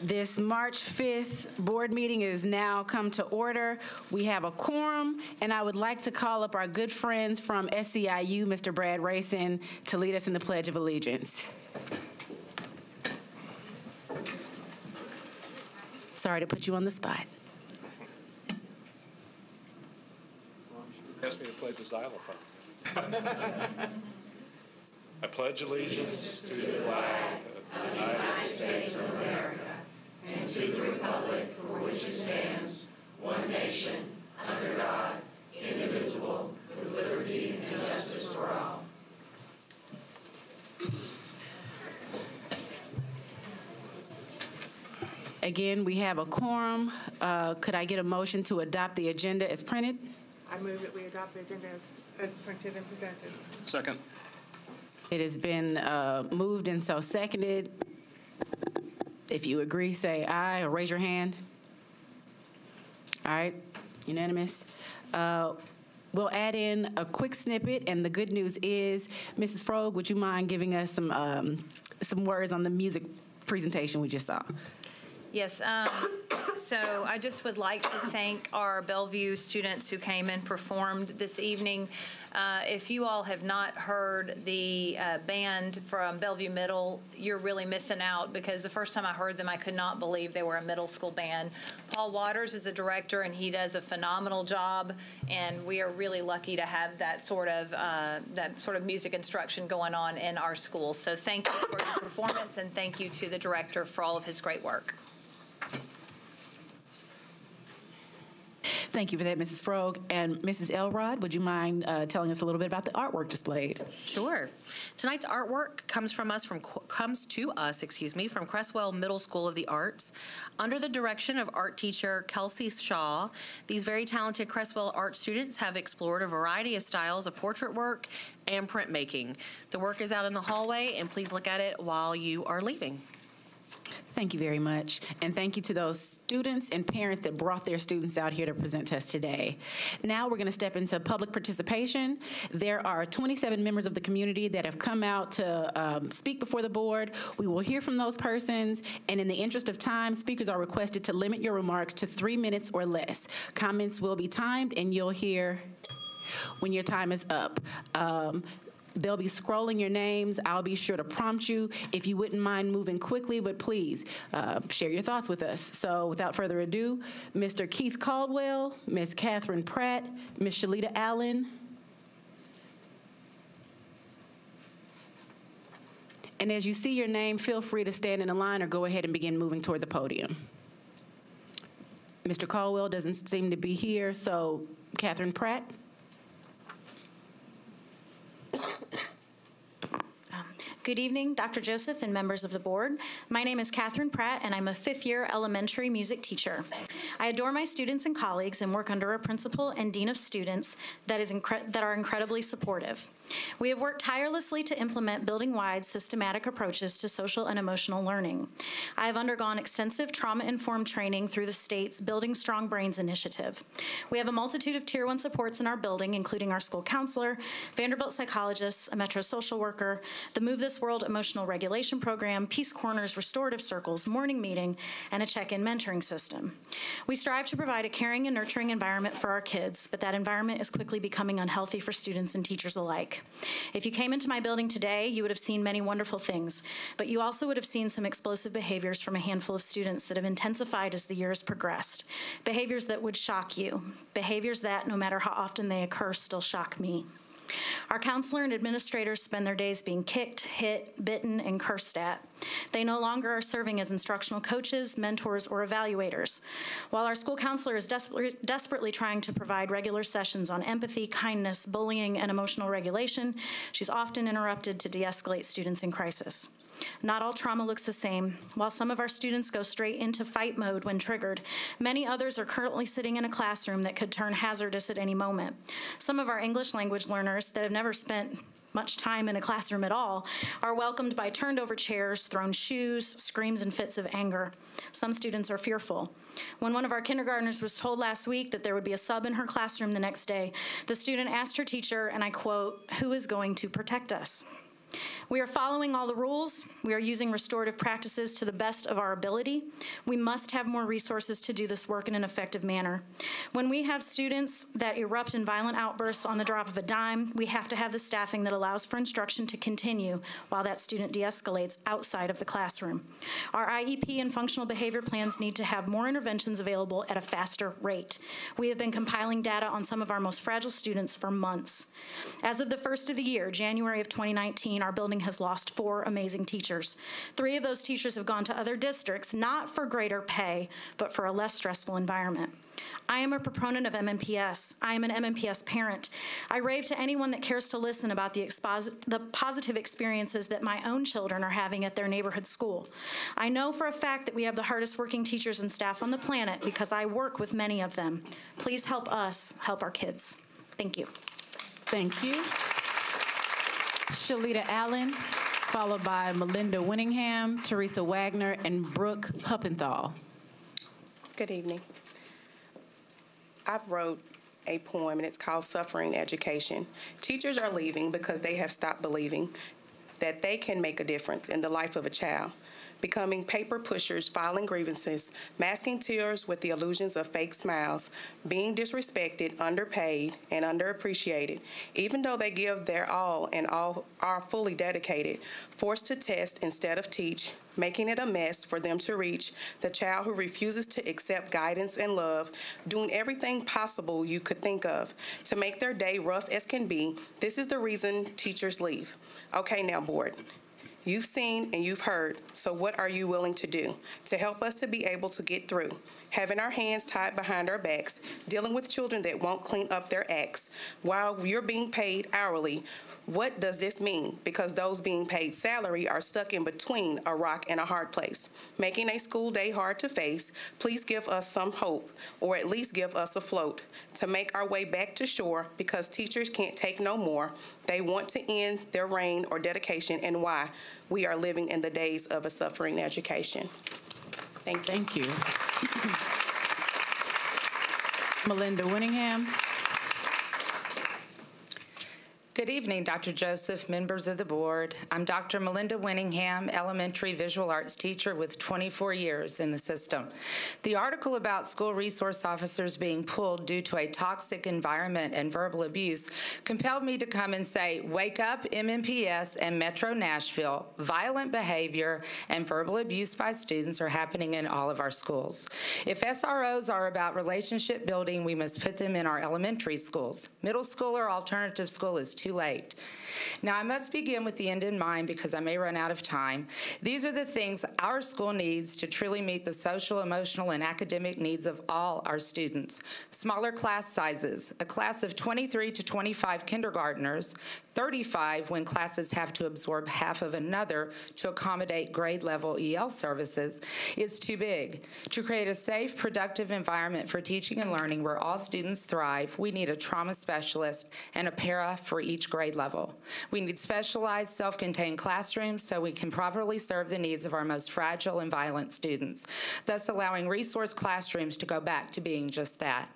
This March 5th board meeting is now come to order. We have a quorum, and I would like to call up our good friends from SEIU, Mr. Brad Racin, to lead us in the Pledge of Allegiance. Sorry to put you on the spot. Ask me to play the xylophone. I pledge allegiance to the flag of the United States of America and to the republic for which it stands, one nation, under God, indivisible, with liberty and justice for all. Again, we have a quorum. Could I get a motion to adopt the agenda as printed? I move that we adopt the agenda as printed and presented. Second. It has been moved and so seconded. If you agree, say aye or raise your hand. All right, unanimous. We'll add in a quick snippet, and the good news is, Mrs. Frog, would you mind giving us some words on the music presentation we just saw? Yes, so I just would like to thank our Bellevue students who came and performed this evening. If you all have not heard the band from Bellevue Middle, you're really missing out, because the first time I heard them, I could not believe they were a middle school band. Paul Waters is a director, and he does a phenomenal job, and we are really lucky to have that sort of music instruction going on in our schools. So thank you for your performance, and thank you to the director for all of his great work. Thank you for that, Mrs. Frog. And Mrs. Elrod, would you mind telling us a little bit about the artwork displayed? Sure. Tonight's artwork comes to us from Cresswell Middle School of the Arts. Under the direction of art teacher Kelsey Shaw, these very talented Cresswell art students have explored a variety of styles of portrait work and printmaking. The work is out in the hallway, and please look at it while you are leaving. Thank you very much. And thank you to those students and parents that brought their students out here to present to us today. Now we're going to step into public participation. There are 27 members of the community that have come out to speak before the board. We will hear from those persons, and in the interest of time, speakers are requested to limit your remarks to 3 minutes or less. Comments will be timed, and you'll hear when your time is up. They'll be scrolling your names. I'll be sure to prompt you if you wouldn't mind moving quickly, but please share your thoughts with us. So without further ado, Mr. Keith Caldwell, Ms. Kathryn Pratt, Ms. Shalita Allen, and as you see your name, feel free to stand in a line or go ahead and begin moving toward the podium. Mr. Caldwell doesn't seem to be here, so Kathryn Pratt. Good evening, Dr. Joseph and members of the board. My name is Kathryn Pratt, and I'm a fifth-year elementary music teacher. I adore my students and colleagues and work under a principal and dean of students that are incredibly supportive. We have worked tirelessly to implement building-wide systematic approaches to social and emotional learning. I have undergone extensive trauma-informed training through the state's Building Strong Brains initiative. We have a multitude of Tier 1 supports in our building, including our school counselor, Vanderbilt psychologists, a Metro social worker, the Move This World Emotional Regulation Program, Peace Corners, Restorative Circles, Morning Meeting, and a check-in mentoring system. We strive to provide a caring and nurturing environment for our kids, but that environment is quickly becoming unhealthy for students and teachers alike. If you came into my building today, you would have seen many wonderful things, but you also would have seen some explosive behaviors from a handful of students that have intensified as the years progressed. Behaviors that would shock you. Behaviors that, no matter how often they occur, still shock me. Our counselor and administrators spend their days being kicked, hit, bitten, and cursed at. They no longer are serving as instructional coaches, mentors, or evaluators. While our school counselor is desperately trying to provide regular sessions on empathy, kindness, bullying, and emotional regulation, she's often interrupted to de-escalate students in crisis. Not all trauma looks the same. While some of our students go straight into fight mode when triggered, many others are currently sitting in a classroom that could turn hazardous at any moment. Some of our English language learners that have never spent much time in a classroom at all are welcomed by turned over chairs, thrown shoes, screams, and fits of anger. Some students are fearful. When one of our kindergartners was told last week that there would be a sub in her classroom the next day, the student asked her teacher, and I quote, "Who is going to protect us?" We are following all the rules. We are using restorative practices to the best of our ability. We must have more resources to do this work in an effective manner. When we have students that erupt in violent outbursts on the drop of a dime, we have to have the staffing that allows for instruction to continue while that student de-escalates outside of the classroom. Our IEP and functional behavior plans need to have more interventions available at a faster rate. We have been compiling data on some of our most fragile students for months. As of the first of the year, January of 2019, our building has lost 4 amazing teachers. 3 of those teachers have gone to other districts, not for greater pay, but for a less stressful environment. I am a proponent of MNPS. I am an MNPS parent. I rave to anyone that cares to listen about the positive experiences that my own children are having at their neighborhood school. I know for a fact that we have the hardest working teachers and staff on the planet because I work with many of them. Please help us help our kids. Thank you. Thank you. Shalita Allen, followed by Melinda Winningham, Teresa Wagner, and Brook Pantani. Good evening. I wrote a poem, and it's called Suffering Education. Teachers are leaving because they have stopped believing that they can make a difference in the life of a child, becoming paper pushers, filing grievances, masking tears with the illusions of fake smiles, being disrespected, underpaid, and underappreciated, even though they give their all and all are fully dedicated, forced to test instead of teach, making it a mess for them to reach, the child who refuses to accept guidance and love, doing everything possible you could think of to make their day rough as can be. This is the reason teachers leave. Okay, now, board. You've seen and you've heard, so what are you willing to do to help us to be able to get through? Having our hands tied behind our backs, dealing with children that won't clean up their acts while you're being paid hourly. What does this mean? Because those being paid salary are stuck in between a rock and a hard place, making a school day hard to face. Please give us some hope, or at least give us a float to make our way back to shore, because teachers can't take no more. They want to end their reign or dedication, and why? We are living in the days of a suffering education. Thank you. Thank you. Melinda Winningham. Good evening, Dr. Joseph, members of the board. I'm Dr. Melinda Winningham, elementary visual arts teacher with 24 years in the system. The article about school resource officers being pulled due to a toxic environment and verbal abuse compelled me to come and say, wake up, MNPS and Metro Nashville. Violent behavior and verbal abuse by students are happening in all of our schools. If SROs are about relationship building, we must put them in our elementary schools. Middle school or alternative school is too late. Now, I must begin with the end in mind because I may run out of time. These are the things our school needs to truly meet the social, emotional, and academic needs of all our students. Smaller class sizes, a class of 23 to 25 kindergartners, 35 when classes have to absorb half of another to accommodate grade level EL services, is too big. To create a safe, productive environment for teaching and learning where all students thrive, we need a trauma specialist and a para for each grade level. We need specialized, self-contained classrooms so we can properly serve the needs of our most fragile and violent students, thus allowing resource classrooms to go back to being just that.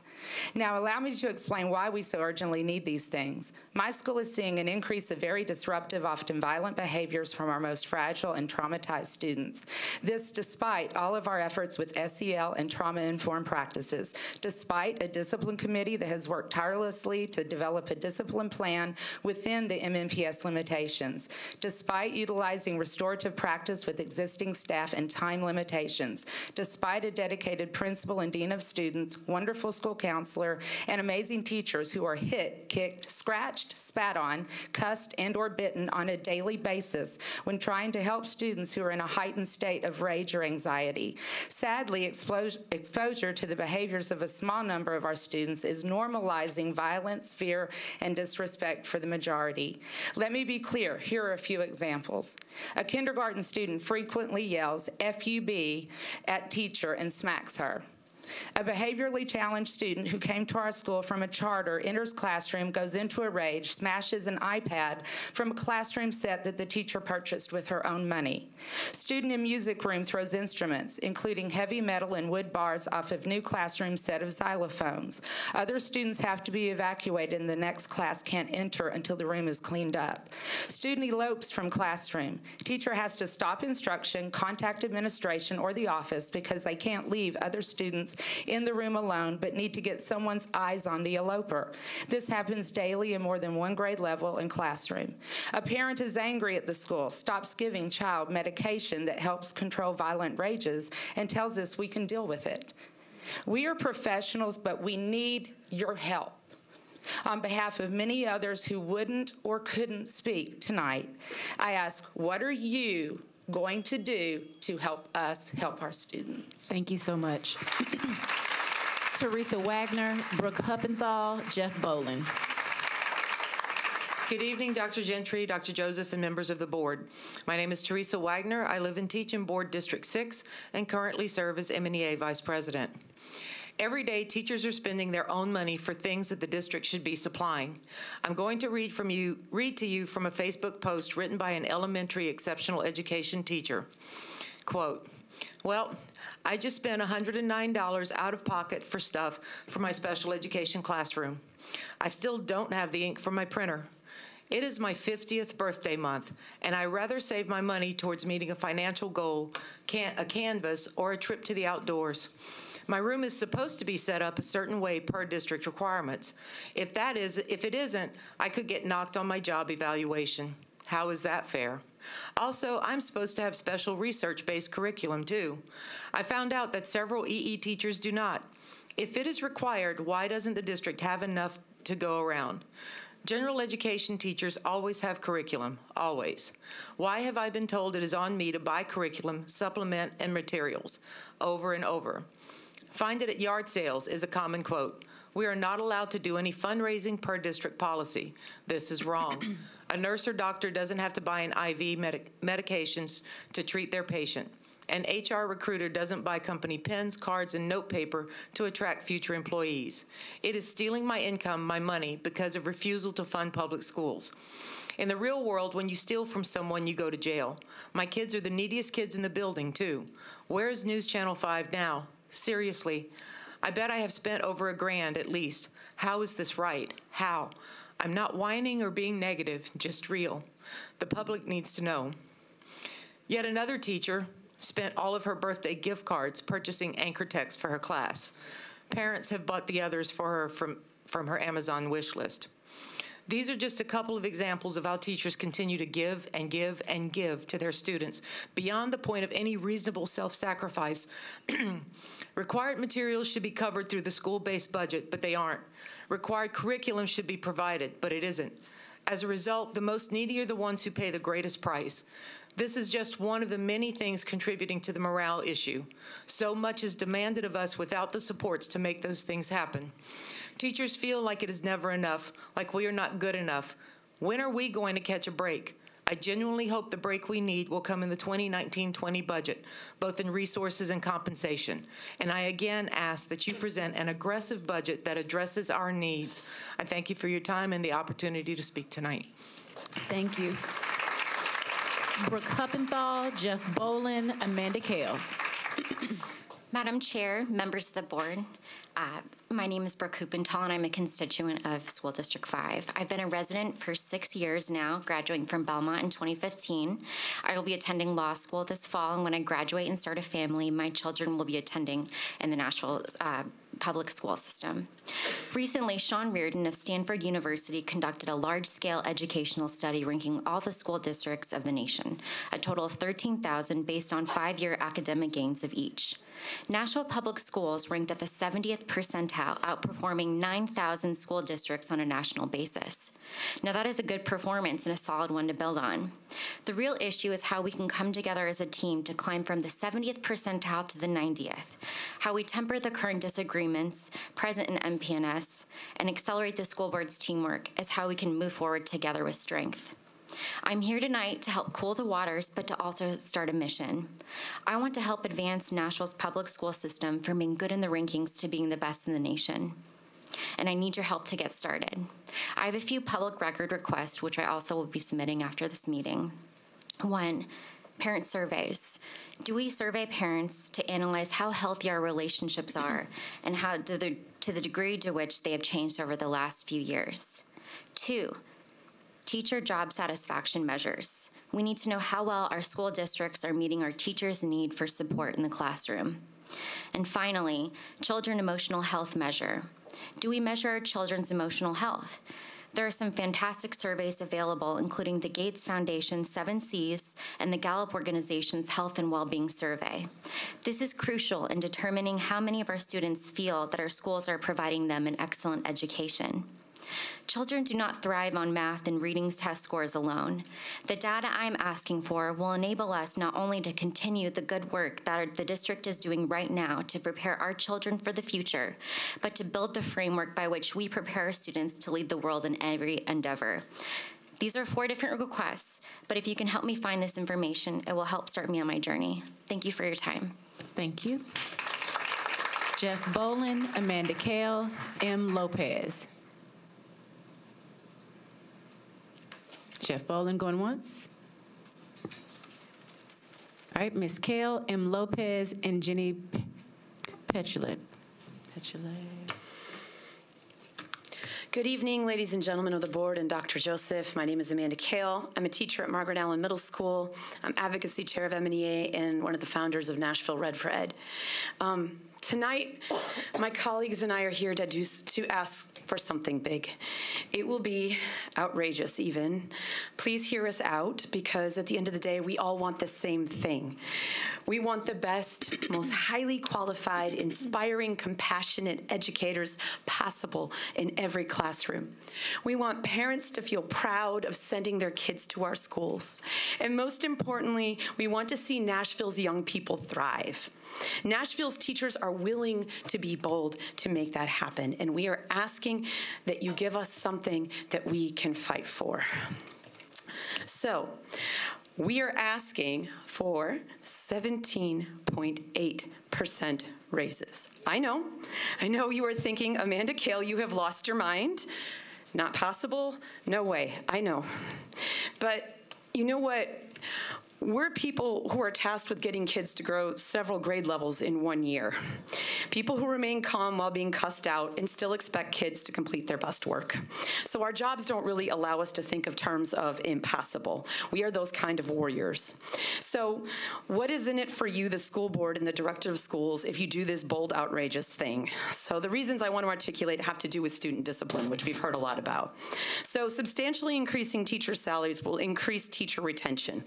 Now, allow me to explain why we so urgently need these things. My school is seeing an increase of very disruptive, often violent behaviors from our most fragile and traumatized students. This despite all of our efforts with SEL and trauma-informed practices, despite a discipline committee that has worked tirelessly to develop a discipline plan within the MNPS limitations, despite utilizing restorative practice with existing staff and time limitations, despite a dedicated principal and dean of students, wonderful school counselor, and amazing teachers who are hit, kicked, scratched, spat on, cussed, and or bitten on a daily basis when trying to help students who are in a heightened state of rage or anxiety. Sadly, exposure to the behaviors of a small number of our students is normalizing violence, fear, and disrespect for the majority. Let me be clear. Here are a few examples. A kindergarten student frequently yells FUB at teacher and smacks her. A behaviorally challenged student who came to our school from a charter enters classroom, goes into a rage, smashes an iPad from a classroom set that the teacher purchased with her own money. Student in music room throws instruments, including heavy metal and wood bars off of new classroom set of xylophones. Other students have to be evacuated and the next class can't enter until the room is cleaned up. Student elopes from classroom. Teacher has to stop instruction, contact administration or the office because they can't leave other students in the room alone but need to get someone's eyes on the eloper. This happens daily in more than one grade level and classroom. A parent is angry at the school, stops giving child medication that helps control violent rages, and tells us we can deal with it. We are professionals, but we need your help. On behalf of many others who wouldn't or couldn't speak tonight, I ask, what are you going to do to help us help our students? Thank you so much. Teresa Wagner, Brook Pantani, Jeff Bolin. Good evening, Dr. Gentry, Dr. Joseph, and members of the board. My name is Teresa Wagner. I live and teach in Board District 6 and currently serve as M&EA Vice President. Every day, teachers are spending their own money for things that the district should be supplying. I'm going to read to you from a Facebook post written by an elementary exceptional education teacher. Quote, well, I just spent $109 out of pocket for stuff for my special education classroom. I still don't have the ink for my printer. It is my 50th birthday month, and I rather save my money towards meeting a financial goal, a canvas, or a trip to the outdoors. My room is supposed to be set up a certain way per district requirements. If it isn't, I could get knocked on my job evaluation. How is that fair? Also, I'm supposed to have special research-based curriculum too. I found out that several EE teachers do not. If it is required, why doesn't the district have enough to go around? General education teachers always have curriculum, always. Why have I been told it is on me to buy curriculum, supplement, and materials over and over? Find it at yard sales is a common quote. We are not allowed to do any fundraising per district policy. This is wrong. A nurse or doctor doesn't have to buy an IV medications to treat their patient. An HR recruiter doesn't buy company pens, cards, and note paper to attract future employees. It is stealing my income, my money, because of refusal to fund public schools. In the real world, when you steal from someone, you go to jail. My kids are the neediest kids in the building, too. Where is News Channel 5 now? Seriously, I bet I have spent over $1,000 at least. How is this right? How? I'm not whining or being negative, just real. The public needs to know. Yet another teacher spent all of her birthday gift cards purchasing anchor text for her class. Parents have bought the others for her from her Amazon wish list. These are just a couple of examples of how teachers continue to give and give and give to their students beyond the point of any reasonable self-sacrifice. Required materials should be covered through the school-based budget, but they aren't. Required curriculum should be provided, but it isn't. As a result, the most needy are the ones who pay the greatest price. This is just one of the many things contributing to the morale issue. So much is demanded of us without the supports to make those things happen. Teachers feel like it is never enough, like we are not good enough. When are we going to catch a break? I genuinely hope the break we need will come in the 2019-20 budget, both in resources and compensation. And I again ask that you present an aggressive budget that addresses our needs. I thank you for your time and the opportunity to speak tonight. Thank you. Brook Pantani, Jeff Bolin, Amanda Kale. Madam Chair, members of the board, my name is Brook Pantani. I'm a constituent of School District 5. I've been a resident for 6 years now, graduating from Belmont in 2015. I will be attending law school this fall, and when I graduate and start a family, my children will be attending in the Nashville public school system. Recently, Sean Reardon of Stanford University conducted a large-scale educational study ranking all the school districts of the nation, a total of 13,000 based on 5-year academic gains of each. Nashville Public Schools ranked at the 70th percentile, outperforming 9,000 school districts on a national basis. Now, that is a good performance and a solid one to build on. The real issue is how we can come together as a team to climb from the 70th percentile to the 90th, how we temper the current disagreements present in MPNS and accelerate the school board's teamwork is how we can move forward together with strength. I'm here tonight to help cool the waters, but to also start a mission. I want to help advance Nashville's public school system from being good in the rankings to being the best in the nation. And I need your help to get started. I have a few public record requests, which I also will be submitting after this meeting. 1, parent surveys. Do we survey parents to analyze how healthy our relationships are and how to the degree to which they have changed over the last few years? 2, teacher job satisfaction measures. We need to know how well our school districts are meeting our teachers' need for support in the classroom. And finally, children emotional health measure. Do we measure our children's emotional health? There are some fantastic surveys available, including the Gates Foundation's 7 C's and the Gallup Organization's Health and Wellbeing Survey. This is crucial in determining how many of our students feel that our schools are providing them an excellent education. Children do not thrive on math and reading test scores alone. The data I'm asking for will enable us not only to continue the good work that the district is doing right now to prepare our children for the future, but to build the framework by which we prepare our students to lead the world in every endeavor. These are 4 different requests, but if you can help me find this information, it will help start me on my journey. Thank you for your time. Thank you. Jeff Bolin, Amanda Kale, M. Lopez. Jeff Bolin going once. All right, Ms. Kale, M. Lopez, and Jenny Pecola. Good evening, ladies and gentlemen of the board and Dr. Joseph. My name is Amanda Kale. I'm a teacher at Margaret Allen Middle School. I'm advocacy chair of MNEA and one of the founders of Nashville Red for Ed. Tonight, my colleagues and I are here to ask for something big. It will be outrageous even. Please hear us out, because at the end of the day, we all want the same thing. We want the best, most highly qualified, inspiring, compassionate educators possible in every classroom. We want parents to feel proud of sending their kids to our schools. And most importantly, we want to see Nashville's young people thrive. Nashville's teachers are willing to be bold to make that happen, and we are asking that you give us something that we can fight for. So, we are asking for 17.8% raises. I know you are thinking, Amanda Kale, you have lost your mind. Not possible? No way, I know. But you know what? We're people who are tasked with getting kids to grow several grade levels in 1 year. People who remain calm while being cussed out and still expect kids to complete their best work. So our jobs don't really allow us to think of terms of impossible. We are those kind of warriors. So what is in it for you, the school board and the director of schools, if you do this bold, outrageous thing? So the reasons I want to articulate have to do with student discipline, which we've heard a lot about. So substantially increasing teacher salaries will increase teacher retention.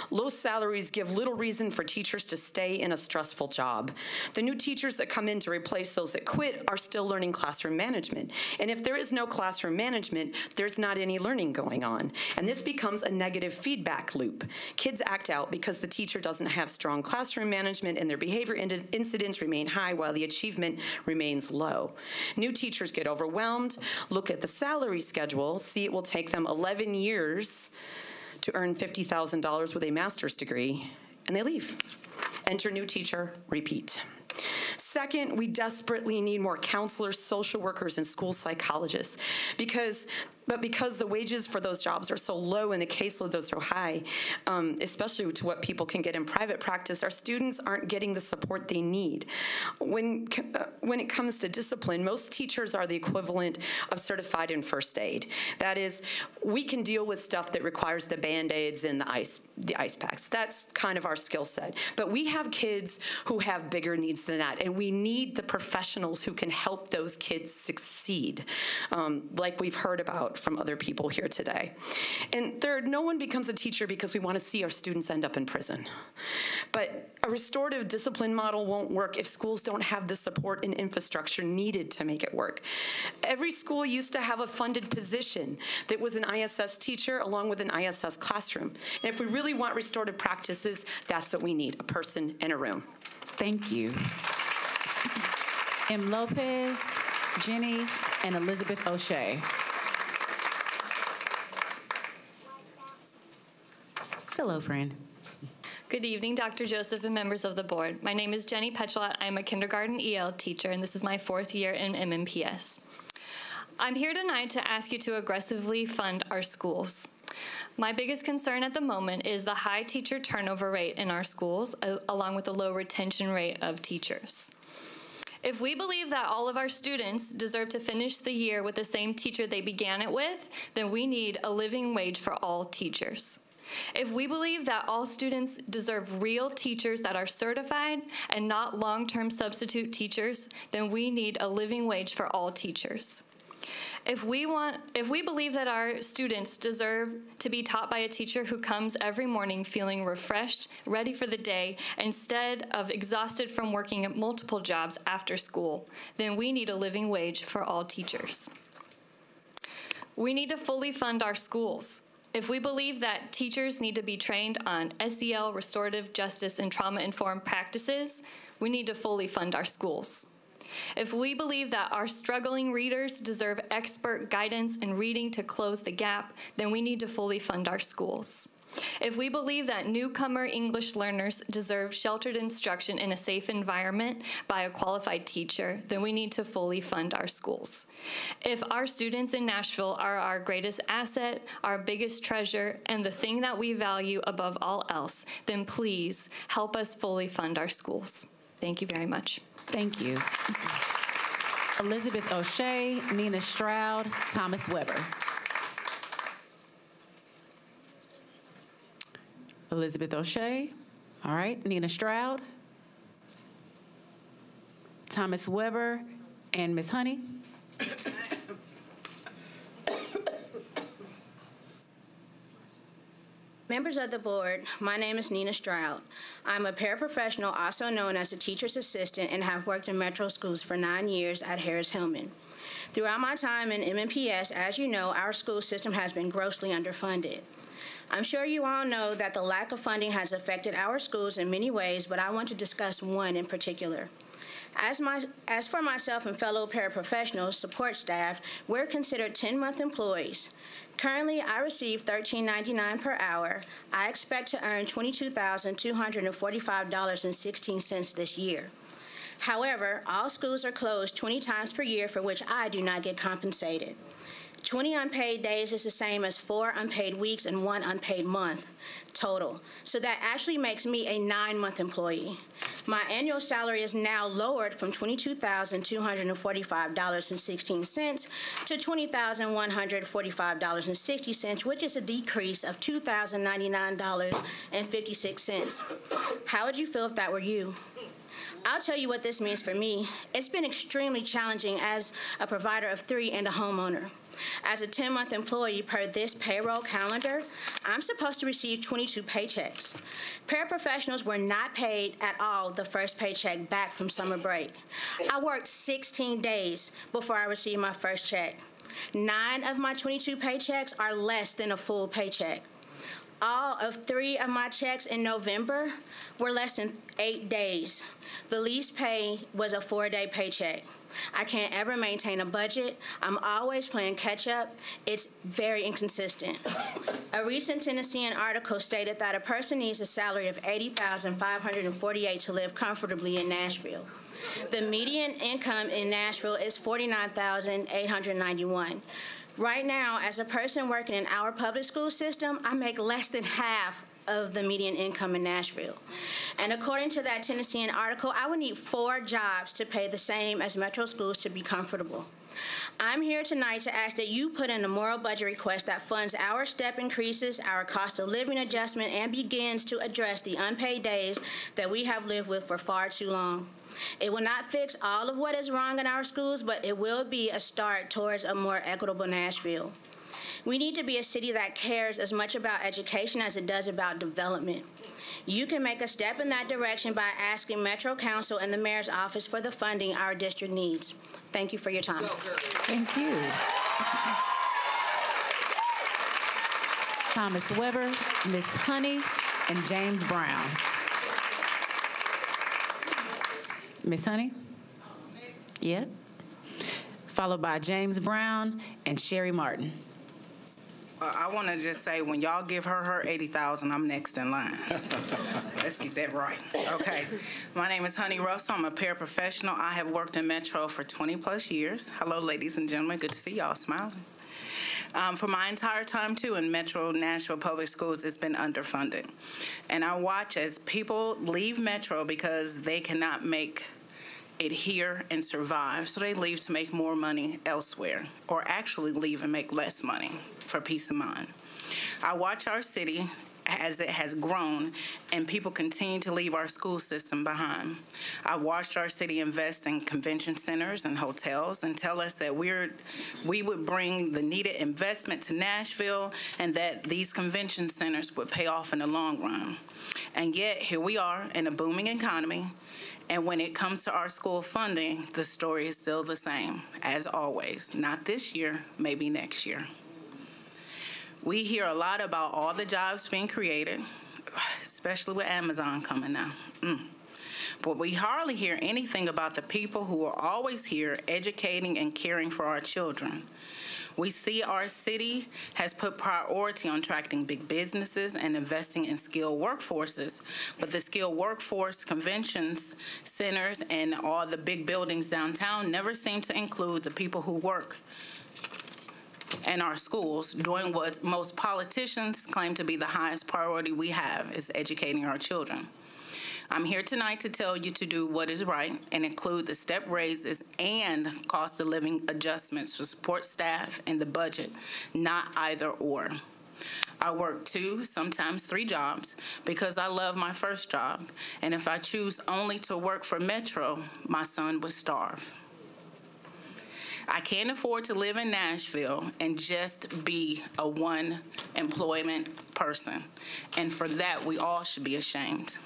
Low salaries give little reason for teachers to stay in a stressful job. The new teachers that come in to replace those that quit are still learning classroom management. And if there is no classroom management, there's not any learning going on. And this becomes a negative feedback loop. Kids act out because the teacher doesn't have strong classroom management and their behavior incidents remain high while the achievement remains low. New teachers get overwhelmed, look at the salary schedule, see it will take them 11 years to earn $50,000 with a master's degree, and they leave. Enter new teacher, repeat. Second, we desperately need more counselors, social workers, and school psychologists because the wages for those jobs are so low and the caseloads are so high, especially to what people can get in private practice, our students aren't getting the support they need. When it comes to discipline, most teachers are the equivalent of certified in first aid. That is, we can deal with stuff that requires the Band-Aids and the ice packs. That's kind of our skill set. But we have kids who have bigger needs than that, and we need the professionals who can help those kids succeed, like we've heard about from other people here today. And third, no one becomes a teacher because we want to see our students end up in prison. But a restorative discipline model won't work if schools don't have the support and infrastructure needed to make it work. Every school used to have a funded position that was an ISS teacher along with an ISS classroom. And if we really want restorative practices, that's what we need, a person in a room. Thank you. M. Lopez, Jenny, and Elizabeth O'Shea. hello, friend. Good evening, Dr. Joseph and members of the board. My name is Jenny Pecola. I'm a kindergarten EL teacher, and this is my 4th year in MNPS. I'm here tonight to ask you to aggressively fund our schools. My biggest concern at the moment is the high teacher turnover rate in our schools, along with the low retention rate of teachers. If we believe that all of our students deserve to finish the year with the same teacher they began it with, then we need a living wage for all teachers. If we believe that all students deserve real teachers that are certified and not long-term substitute teachers, then we need a living wage for all teachers. If we believe that our students deserve to be taught by a teacher who comes every morning feeling refreshed, ready for the day, instead of exhausted from working at multiple jobs after school, then we need a living wage for all teachers. We need to fully fund our schools. If we believe that teachers need to be trained on SEL, restorative justice, and trauma-informed practices, we need to fully fund our schools. If we believe that our struggling readers deserve expert guidance in reading to close the gap, then we need to fully fund our schools. If we believe that newcomer English learners deserve sheltered instruction in a safe environment by a qualified teacher, then we need to fully fund our schools. If our students in Nashville are our greatest asset, our biggest treasure, and the thing that we value above all else, then please help us fully fund our schools. Thank you very much. Thank you. Elizabeth O'Shea, Nina Stroud, Thomas Weber. Elizabeth O'Shea. All right. Nina Stroud, Thomas Weber, and Ms. Honey. Members of the board, my name is Nina Stroud. I'm a paraprofessional, also known as a teacher's assistant, and have worked in metro schools for 9 years at Harris-Hillman. Throughout my time in MNPS, as you know, our school system has been grossly underfunded. I'm sure you all know that the lack of funding has affected our schools in many ways, but I want to discuss one in particular. As for myself and fellow paraprofessionals, support staff, we're considered 10-month employees. Currently, I receive $13.99 per hour. I expect to earn $22,245.16 this year. However, all schools are closed 20 times per year, for which I do not get compensated. 20 unpaid days is the same as 4 unpaid weeks and 1 unpaid month total. So that actually makes me a 9-month employee. My annual salary is now lowered from $22,245.16 to $20,145.60, which is a decrease of $2,099.56. How would you feel if that were you? I'll tell you what this means for me. It's been extremely challenging as a provider of 3 and a homeowner. As a 10-month employee per this payroll calendar, I'm supposed to receive 22 paychecks. Paraprofessionals were not paid at all the first paycheck back from summer break. I worked 16 days before I received my first check. 9 of my 22 paychecks are less than a full paycheck. All of 3 of my checks in November were less than 8 days. The least pay was a 4-day paycheck. I can't ever maintain a budget. I'm always playing catch up. It's very inconsistent. A recent Tennessean article stated that a person needs a salary of $80,548 to live comfortably in Nashville. The median income in Nashville is $49,891. Right now, as a person working in our public school system, I make less than half of the median income in Nashville. And according to that Tennessean article, I would need 4 jobs to pay the same as metro schools to be comfortable. I'm here tonight to ask that you put in a moral budget request that funds our step increases, our cost of living adjustment, and begins to address the unpaid days that we have lived with for far too long. It will not fix all of what is wrong in our schools, but it will be a start towards a more equitable Nashville. We need to be a city that cares as much about education as it does about development. You can make a step in that direction by asking Metro Council and the Mayor's Office for the funding our district needs. Thank you for your time. Thank you. Thomas Weber, Ms. Honey, and James Brown. Ms. Honey? Yep. Followed by James Brown and Sherry Martin. I want to just say, when y'all give her $80,000, I'm next in line. Let's get that right. Okay. My name is Honey Russell. I'm a paraprofessional. I have worked in Metro for 20-plus years. Hello, ladies and gentlemen. Good to see y'all smiling. For my entire time, too, in Metro Nashville Public Schools, it's been underfunded. And I watch as people leave Metro because they cannot make it here and survive, so they leave to make more money elsewhere, or actually leave and make less money for peace of mind. I watch our city as it has grown and people continue to leave our school system behind. I watched our city invest in convention centers and hotels and tell us that we would bring the needed investment to Nashville and that these convention centers would pay off in the long run. And yet, here we are in a booming economy, and when it comes to our school funding, the story is still the same, as always. Not this year, maybe next year. We hear a lot about all the jobs being created, especially with Amazon coming now. But we hardly hear anything about the people who are always here educating and caring for our children. We see our city has put priority on attracting big businesses and investing in skilled workforces, but the skilled workforce conventions centers and all the big buildings downtown never seem to include the people who work in our schools, doing what most politicians claim to be the highest priority we have, is educating our children. I'm here tonight to tell you to do what is right and include the step raises and cost of living adjustments to support staff and the budget, not either or. I work 2, sometimes 3 jobs because I love my first job, and if I choose only to work for Metro, my son would starve. I can't afford to live in Nashville and just be a one-employment person, and for that, we all should be ashamed.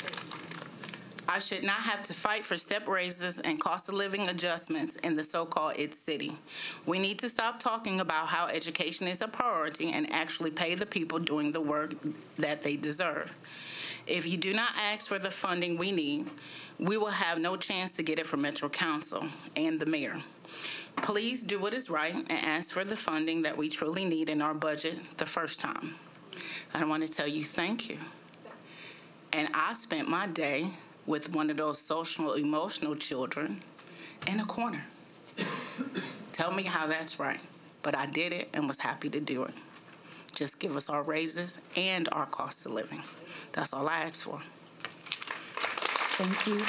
I should not have to fight for step raises and cost of living adjustments in the so-called It City. We need to stop talking about how education is a priority and actually pay the people doing the work that they deserve. If you do not ask for the funding we need, we will have no chance to get it from Metro Council and the mayor. Please do what is right and ask for the funding that we truly need in our budget the first time. I want to tell you thank you. And I spent my day with one of those social, emotional children in a corner. Tell me how that's right. But I did it and was happy to do it. Just give us our raises and our cost of living. That's all I asked for. Thank you.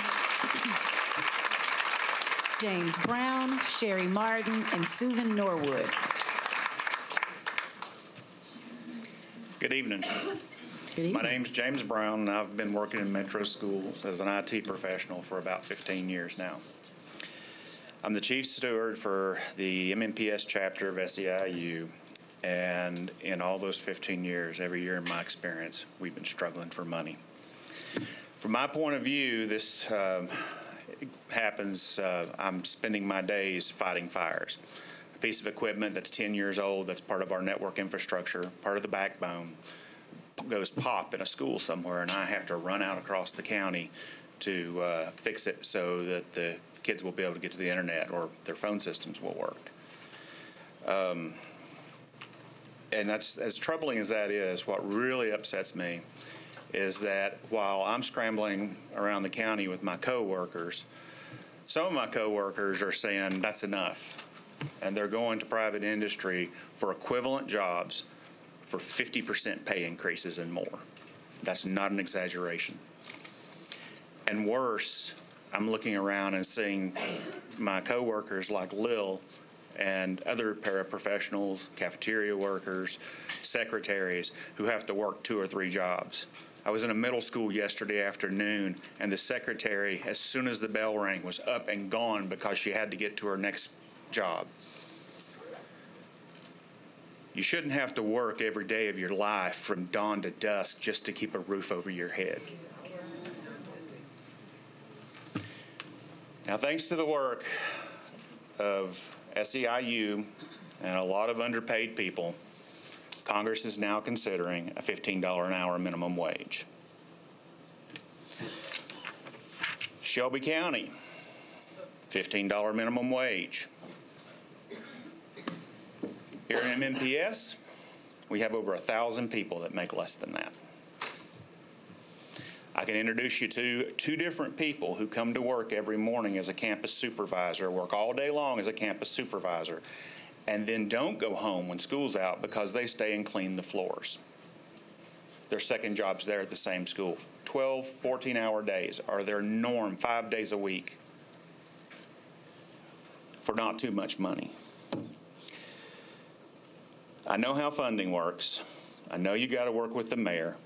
James Brown, Sherry Martin, and Susan Norwood. Good evening. My name's James Brown, and I've been working in Metro Schools as an IT professional for about 15 years now. I'm the chief steward for the MNPS chapter of SEIU, and in all those 15 years, every year in my experience, we've been struggling for money. From my point of view, this happens, I'm spending my days fighting fires. A piece of equipment that's 10 years old, that's part of our network infrastructure, part of the backbone, goes pop in a school somewhere, and I have to run out across the county to fix it so that the kids will be able to get to the internet or their phone systems will work. And that's, as troubling as that is, what really upsets me is that while I'm scrambling around the county with my coworkers, some of my coworkers are saying that's enough, and they're going to private industry for equivalent jobs for 50% pay increases and more. That's not an exaggeration. And worse, I'm looking around and seeing my coworkers like Lil and other paraprofessionals, cafeteria workers, secretaries who have to work 2 or 3 jobs. I was in a middle school yesterday afternoon, and the secretary, as soon as the bell rang, was up and gone because she had to get to her next job. You shouldn't have to work every day of your life from dawn to dusk just to keep a roof over your head. Now, thanks to the work of SEIU and a lot of underpaid people, Congress is now considering a $15 an hour minimum wage. Shelby County, $15 minimum wage. Here in MNPS, We have over 1,000 people that make less than that. I can introduce you to 2 different people who come to work every morning as a campus supervisor, work all day long as a campus supervisor, and then don't go home when school's out because they stay and clean the floors. Their second job's there at the same school. 12, 14-hour days are their norm, 5 days a week, for not too much money. I know how funding works. I know you got to work with the mayor.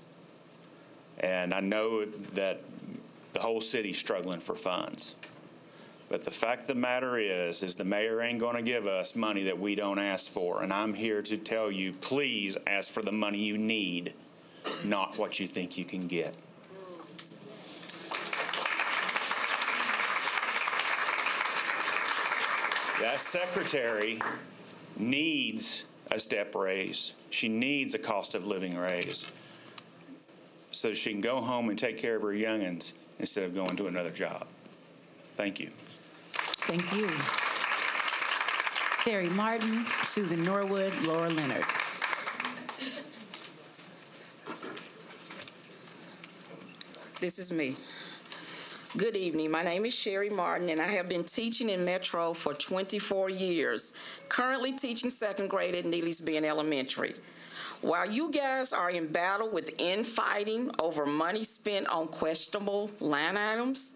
And I know that the whole city's struggling for funds. But the fact of the matter is the mayor ain't going to give us money that we don't ask for. And I'm here to tell you, please ask for the money you need, not what you think you can get. That secretary needs a step raise. She needs a cost of living raise so she can go home and take care of her youngins instead of going to another job. Thank you. Thank you. Terry Martin, Susan Norwood, Laura Leonard. This is me. Good evening. My name is Sherry Martin, and I have been teaching in Metro for 24 years, currently teaching second grade at Neely's Bend Elementary. While you guys are in battle with infighting over money spent on questionable line items,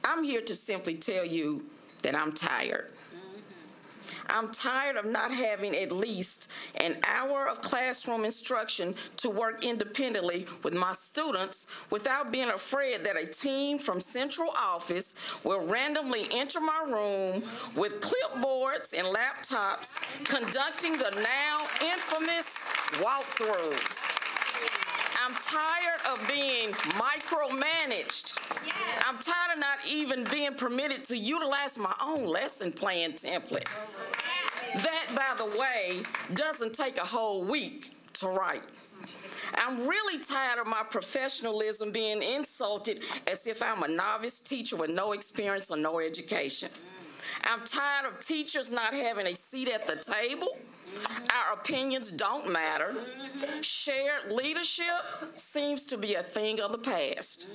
I'm here to simply tell you that I'm tired. I'm tired of not having at least an hour of classroom instruction to work independently with my students without being afraid that a team from central office will randomly enter my room with clipboards and laptops conducting the now infamous walkthroughs. I'm tired of being micromanaged. I'm tired of not even being permitted to utilize my own lesson plan template. That, by the way, doesn't take a whole week to write. I'm really tired of my professionalism being insulted as if I'm a novice teacher with no experience or no education. I'm tired of teachers not having a seat at the table. Our opinions don't matter. Shared leadership seems to be a thing of the past.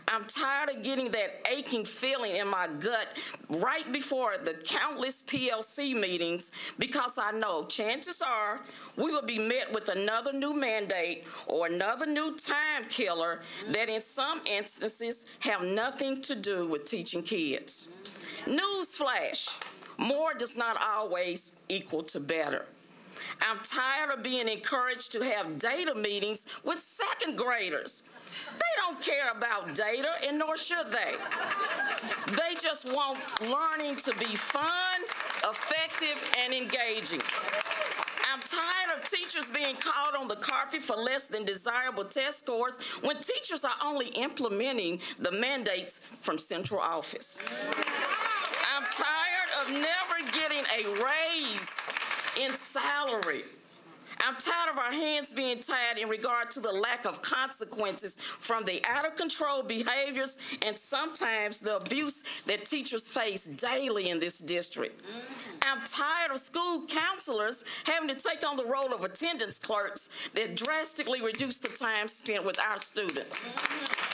I'm tired of getting that aching feeling in my gut right before the countless PLC meetings because I know chances are we will be met with another new mandate or another new time killer that in some instances have nothing to do with teaching kids. Newsflash, more does not always equal to better. I'm tired of being encouraged to have data meetings with second graders. They don't care about data, and nor should they. They just want learning to be fun, effective, and engaging. I'm tired of teachers being called on the carpet for less than desirable test scores when teachers are only implementing the mandates from central office. I'm tired of never getting a raise in salary. I'm tired of our hands being tied in regard to the lack of consequences from the out-of-control behaviors and sometimes the abuse that teachers face daily in this district. I'm tired of school counselors having to take on the role of attendance clerks that drastically reduce the time spent with our students.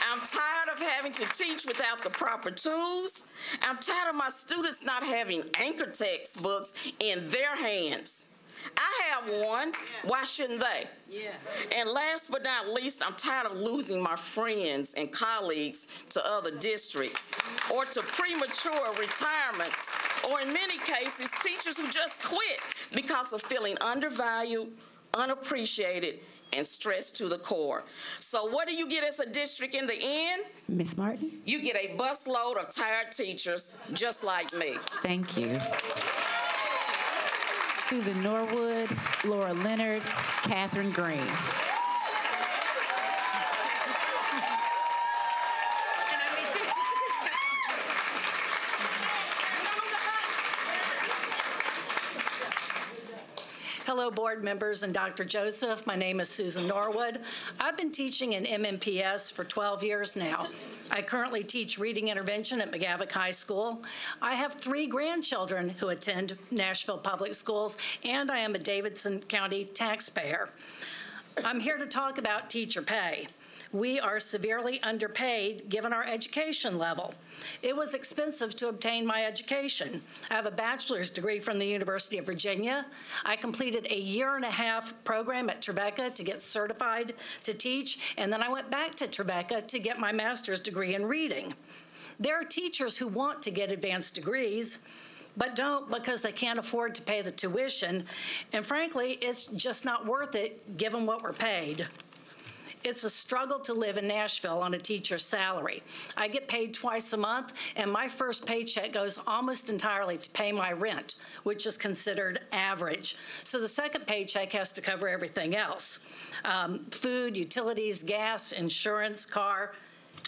I'm tired of having to teach without the proper tools. I'm tired of my students not having anchor textbooks in their hands. I have one. Why shouldn't they? Yeah. And last but not least, I'm tired of losing my friends and colleagues to other districts or to premature retirements, or in many cases, teachers who just quit because of feeling undervalued, unappreciated, and stressed to the core. So what do you get as a district in the end? Ms. Martin? You get a busload of tired teachers just like me. Thank you. Susan Norwood, Laura Leonard, Katherine Green. Hello, board members and Dr. Joseph. My name is Susan Norwood. I've been teaching in MNPS for 12 years now. I currently teach reading intervention at McGavock High School. I have 3 grandchildren who attend Nashville Public Schools, and I am a Davidson County taxpayer. I'm here to talk about teacher pay. We are severely underpaid given our education level. It was expensive to obtain my education. I have a bachelor's degree from the University of Virginia. I completed a 1.5-year program at Tribeca to get certified to teach, and then I went back to Tribeca to get my master's degree in reading. There are teachers who want to get advanced degrees, but don't because they can't afford to pay the tuition, and frankly, it's just not worth it given what we're paid. It's a struggle to live in Nashville on a teacher's salary. I get paid twice a month, and my first paycheck goes almost entirely to pay my rent, which is considered average. So the second paycheck has to cover everything else. Food, utilities, gas, insurance, car,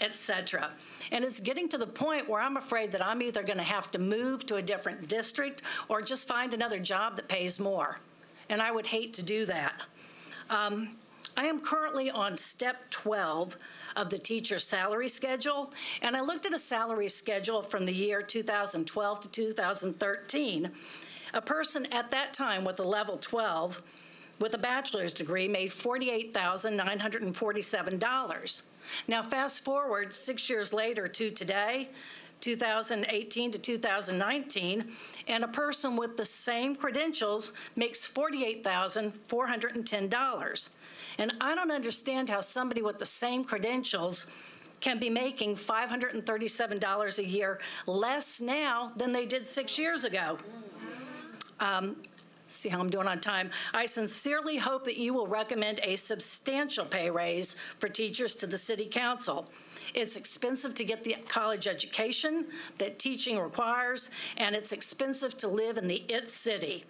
etc. And it's getting to the point where I'm afraid that I'm either going to have to move to a different district or just find another job that pays more. And I would hate to do that. I am currently on step 12 of the teacher salary schedule, and I looked at a salary schedule from the year 2012 to 2013. A person at that time with a level 12 with a bachelor's degree made $48,947. Now fast forward 6 years later to today, 2018 to 2019, and a person with the same credentials makes $48,410. And I don't understand how somebody with the same credentials can be making $537 a year less now than they did 6 years ago. See how I'm doing on time. I sincerely hope that you will recommend a substantial pay raise for teachers to the City Council. It's expensive to get the college education that teaching requires, and it's expensive to live in the IT city.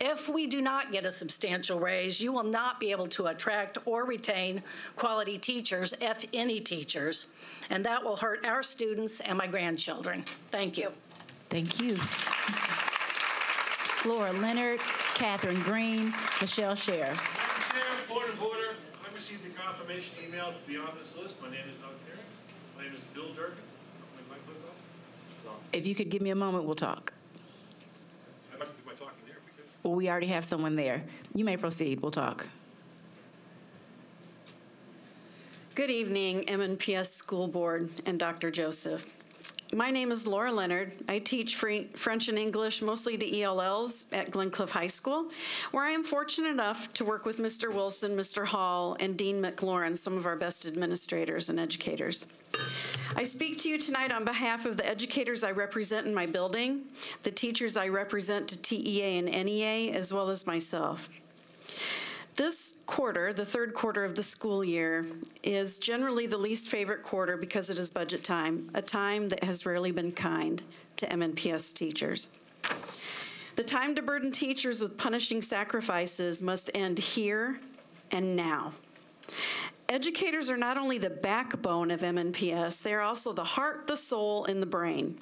If we do not get a substantial raise, you will not be able to attract or retain quality teachers, if any teachers, and that will hurt our students and my grandchildren. Thank you. Thank you. Laura Leonard, Katherine Green, Michelle Sherrill. Madam Chair, point of order. I received the confirmation email to be on this list. My name is not there. My name is Bill Duggan. If you could give me a moment, we'll talk. I'd like to do my talking there if we could. Well, we already have someone there. You may proceed. We'll talk. Good evening, MNPS School Board and Dr. Joseph. My name is Laura Leonard. I teach French and English, mostly to ELLs at Glencliff High School, where I am fortunate enough to work with Mr. Wilson, Mr. Hall, and Dean McLaurin, some of our best administrators and educators. I speak to you tonight on behalf of the educators I represent in my building, the teachers I represent to TEA and NEA, as well as myself. This quarter, the third quarter of the school year, is generally the least favorite quarter because it is budget time, a time that has rarely been kind to MNPS teachers. The time to burden teachers with punishing sacrifices must end here and now. Educators are not only the backbone of MNPS, they are also the heart, the soul, and the brain.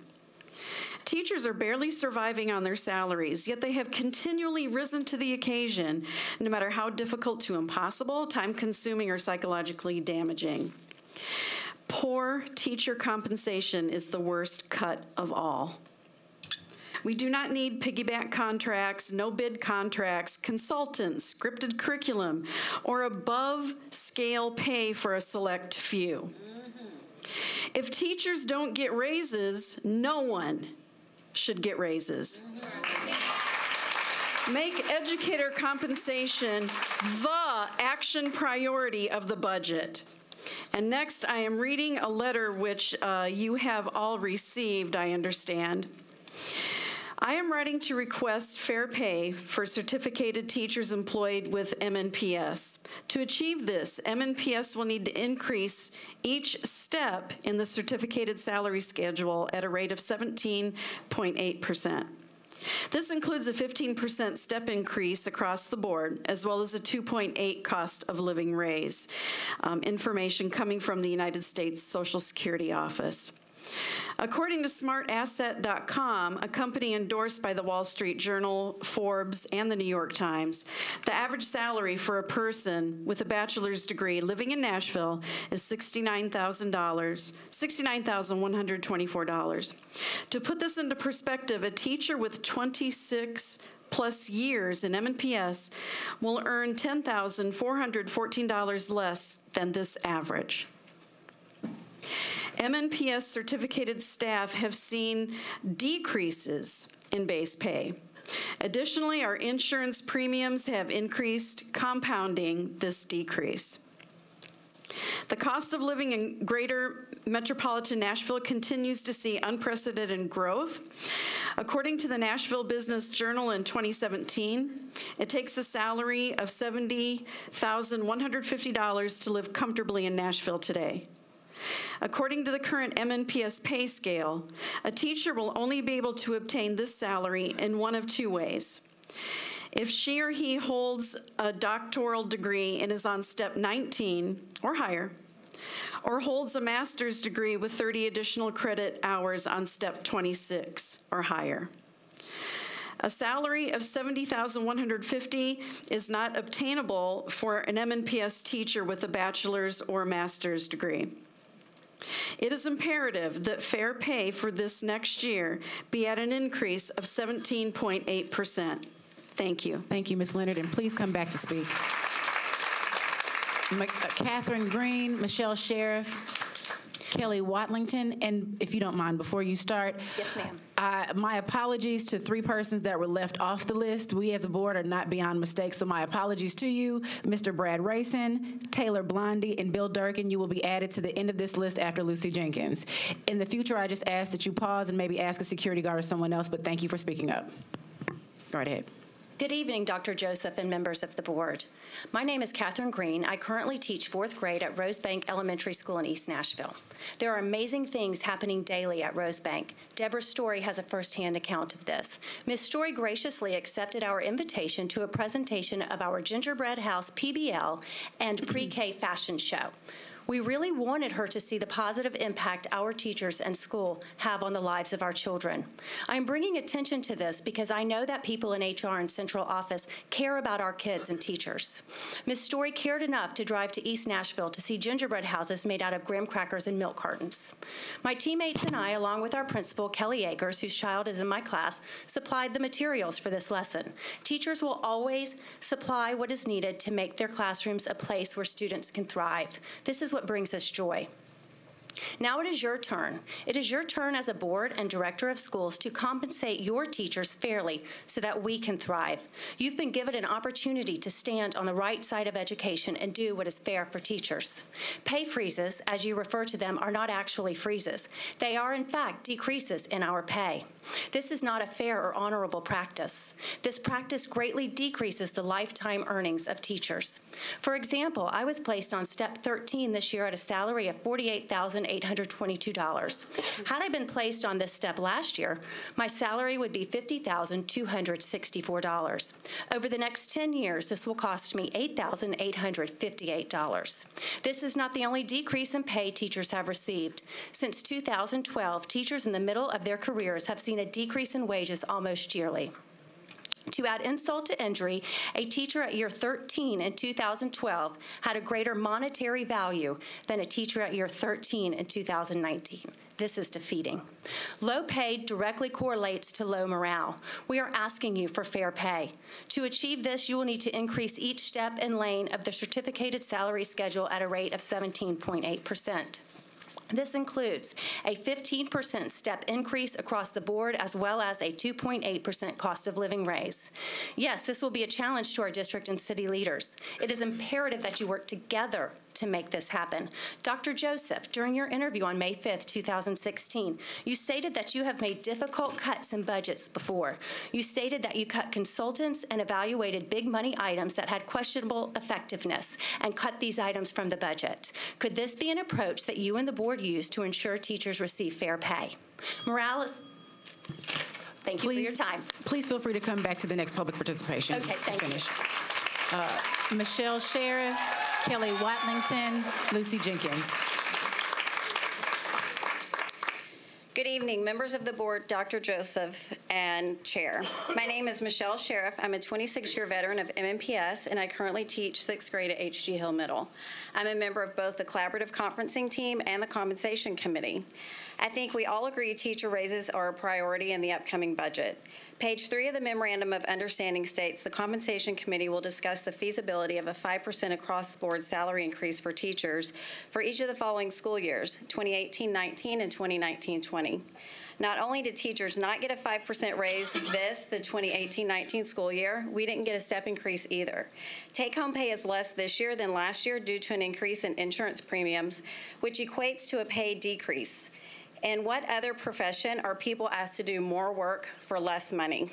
Teachers are barely surviving on their salaries, yet they have continually risen to the occasion, no matter how difficult to impossible, time-consuming, or psychologically damaging. Poor teacher compensation is the worst cut of all. We do not need piggyback contracts, no-bid contracts, consultants, scripted curriculum, or above-scale pay for a select few. If teachers don't get raises, no one should get raises. Make educator compensation the action priority of the budget. And next, I am reading a letter which you have all received, I understand. I am writing to request fair pay for certificated teachers employed with MNPS. To achieve this, MNPS will need to increase each step in the certificated salary schedule at a rate of 17.8%. This includes a 15% step increase across the board, as well as a 2.8% cost of living raise. Information coming from the United States Social Security Office. According to smartasset.com, a company endorsed by the Wall Street Journal, Forbes, and the New York Times, the average salary for a person with a bachelor's degree living in Nashville is $69,124. To put this into perspective, a teacher with 26 plus years in MNPS will earn $10,414 less than this average. MNPS certificated staff have seen decreases in base pay. Additionally, our insurance premiums have increased, compounding this decrease. The cost of living in greater metropolitan Nashville continues to see unprecedented growth. According to the Nashville Business Journal in 2017, it takes a salary of $70,150 to live comfortably in Nashville today. According to the current MNPS pay scale, a teacher will only be able to obtain this salary in one of two ways. If she or he holds a doctoral degree and is on step 19 or higher, or holds a master's degree with 30 additional credit hours on step 26 or higher. A salary of $70,150 is not obtainable for an MNPS teacher with a bachelor's or master's degree. It is imperative that fair pay for this next year be at an increase of 17.8%. Thank you. Thank you, Ms. Leonard, and please come back to speak. Katherine Green, Michelle Sheriff, Kelly Watlington, and if you don't mind, before you start. Yes, ma'am. My apologies to 3 persons that were left off the list. We as a board are not beyond mistakes, so my apologies to you. Mr. Brad Racin, Taylor Blondie, and Bill Durkin, you will be added to the end of this list after Lucy Jenkins. In the future, I just ask that you pause and maybe ask a security guard or someone else, but thank you for speaking up. Go right ahead. Good evening, Dr. Joseph and members of the board. My name is Katherine Green. I currently teach 4th grade at Rosebank Elementary School in East Nashville. There are amazing things happening daily at Rosebank. Deborah Story has a firsthand account of this. Ms. Story graciously accepted our invitation to a presentation of our Gingerbread House PBL and pre-K fashion show. We really wanted her to see the positive impact our teachers and school have on the lives of our children. I'm bringing attention to this because I know that people in HR and central office care about our kids and teachers. Ms. Story cared enough to drive to East Nashville to see gingerbread houses made out of graham crackers and milk cartons. My teammates and I, along with our principal, Kelly Akers, whose child is in my class, supplied the materials for this lesson. Teachers will always supply what is needed to make their classrooms a place where students can thrive. This is what brings us joy. Now it is your turn. It is your turn as a board and director of schools to compensate your teachers fairly so that we can thrive. You've been given an opportunity to stand on the right side of education and do what is fair for teachers. Pay freezes, as you refer to them, are not actually freezes. They are, in fact, decreases in our pay. This is not a fair or honorable practice. This practice greatly decreases the lifetime earnings of teachers. For example, I was placed on step 13 this year at a salary of $48,822. Had I been placed on this step last year, my salary would be $50,264. Over the next 10 years, this will cost me $8,858. This is not the only decrease in pay teachers have received. Since 2012, teachers in the middle of their careers have seen a decrease in wages almost yearly. To add insult to injury, a teacher at year 13 in 2012 had a greater monetary value than a teacher at year 13 in 2019. This is defeating. Low pay directly correlates to low morale. We are asking you for fair pay. To achieve this, you will need to increase each step and lane of the certificated salary schedule at a rate of 17.8%. This includes a 15% step increase across the board, as well as a 2.8% cost of living raise. Yes, this will be a challenge to our district and city leaders. It is imperative that you work together to make this happen. Dr. Joseph, during your interview on May 5th, 2016, you stated that you have made difficult cuts in budgets before. You stated that you cut consultants and evaluated big money items that had questionable effectiveness and cut these items from the budget. Could this be an approach that you and the board use to ensure teachers receive fair pay? Morales, thank you for your time. Please feel free to come back to the next public participation. Okay, thank you. Michelle Sheriff, Kelly Watlington, Lucy Jenkins. Good evening, members of the board, Dr. Joseph, and Chair. My name is Michelle Sheriff. I'm a 26-year veteran of MNPS, and I currently teach 6th grade at H.G. Hill Middle. I'm a member of both the Collaborative Conferencing Team and the Compensation Committee. I think we all agree teacher raises are a priority in the upcoming budget. Page 3 of the Memorandum of Understanding states the Compensation Committee will discuss the feasibility of a 5% across-the-board salary increase for teachers for each of the following school years, 2018-19 and 2019-20. Not only did teachers not get a 5% raise the 2018-19 school year, we didn't get a step increase either. Take-home pay is less this year than last year due to an increase in insurance premiums, which equates to a pay decrease. In what other profession are people asked to do more work for less money?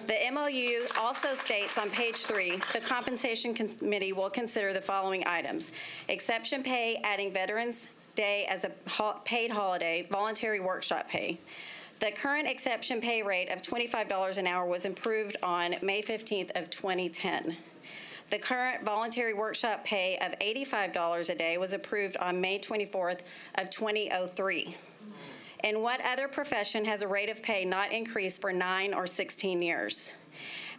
The MOU also states on page 3, the Compensation Committee will consider the following items: exception pay, adding Veterans Day as a paid holiday, voluntary workshop pay. The current exception pay rate of $25 an hour was improved on May 15th of 2010. The current voluntary workshop pay of $85 a day was approved on May 24th of 2003. In what other profession has a rate of pay not increased for 9 or 16 years?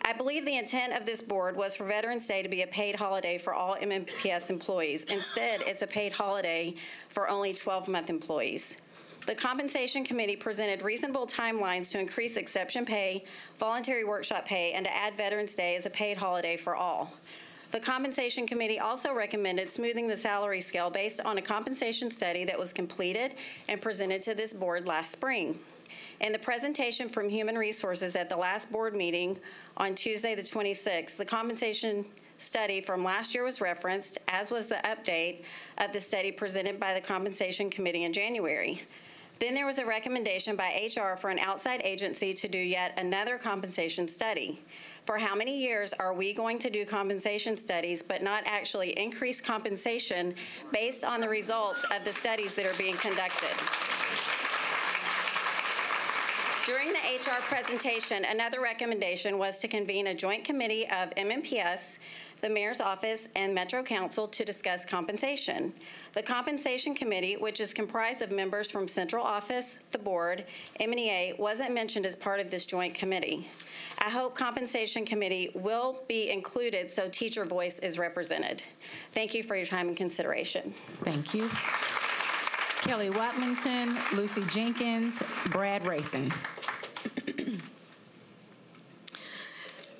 I believe the intent of this board was for Veterans Day to be a paid holiday for all MNPS employees. Instead, it's a paid holiday for only 12-month employees. The Compensation Committee presented reasonable timelines to increase exception pay, voluntary workshop pay, and to add Veterans Day as a paid holiday for all. The Compensation Committee also recommended smoothing the salary scale based on a compensation study that was completed and presented to this board last spring. In the presentation from Human Resources at the last board meeting on Tuesday the 26th, the compensation study from last year was referenced, as was the update of the study presented by the Compensation Committee in January. Then there was a recommendation by HR for an outside agency to do yet another compensation study. For how many years are we going to do compensation studies but not actually increase compensation based on the results of the studies that are being conducted? During the HR presentation, another recommendation was to convene a joint committee of MNPS, the Mayor's Office, and Metro Council to discuss compensation. The Compensation Committee, which is comprised of members from Central Office, the Board, MNEA, wasn't mentioned as part of this joint committee. I hope Compensation Committee will be included so teacher voice is represented. Thank you for your time and consideration. Thank you. Kelly Watlington, Lucy Jenkins, Brad Racin.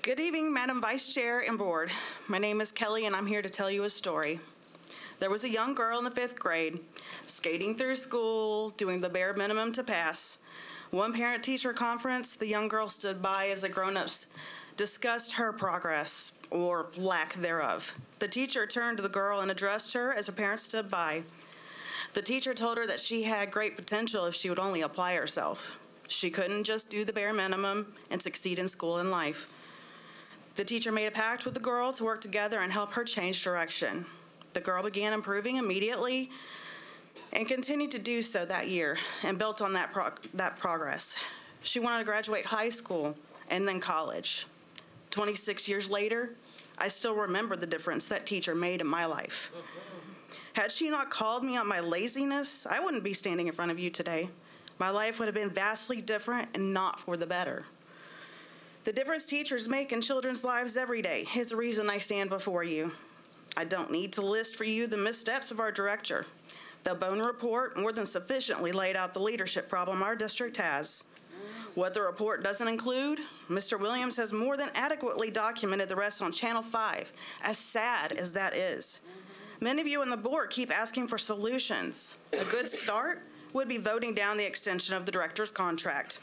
Good evening, Madam Vice Chair and Board. My name is Kelly, and I'm here to tell you a story. There was a young girl in the 5th grade, skating through school, doing the bare minimum to pass. One parent-teacher conference, the young girl stood by as the grown-ups discussed her progress, or lack thereof. The teacher turned to the girl and addressed her as her parents stood by. The teacher told her that she had great potential if she would only apply herself. She couldn't just do the bare minimum and succeed in school and life. The teacher made a pact with the girl to work together and help her change direction. The girl began improving immediately and continued to do so that year and built on that progress. She wanted to graduate high school and then college. 26 years later, I still remember the difference that teacher made in my life. Had she not called me on my laziness, I wouldn't be standing in front of you today. My life would have been vastly different and not for the better. The difference teachers make in children's lives every day is the reason I stand before you. I don't need to list for you the missteps of our director. The Bone report more than sufficiently laid out the leadership problem our district has. What the report doesn't include, Mr. Williams has more than adequately documented the rest on Channel 5, as sad as that is. Many of you on the board keep asking for solutions. A good start would be voting down the extension of the director's contract.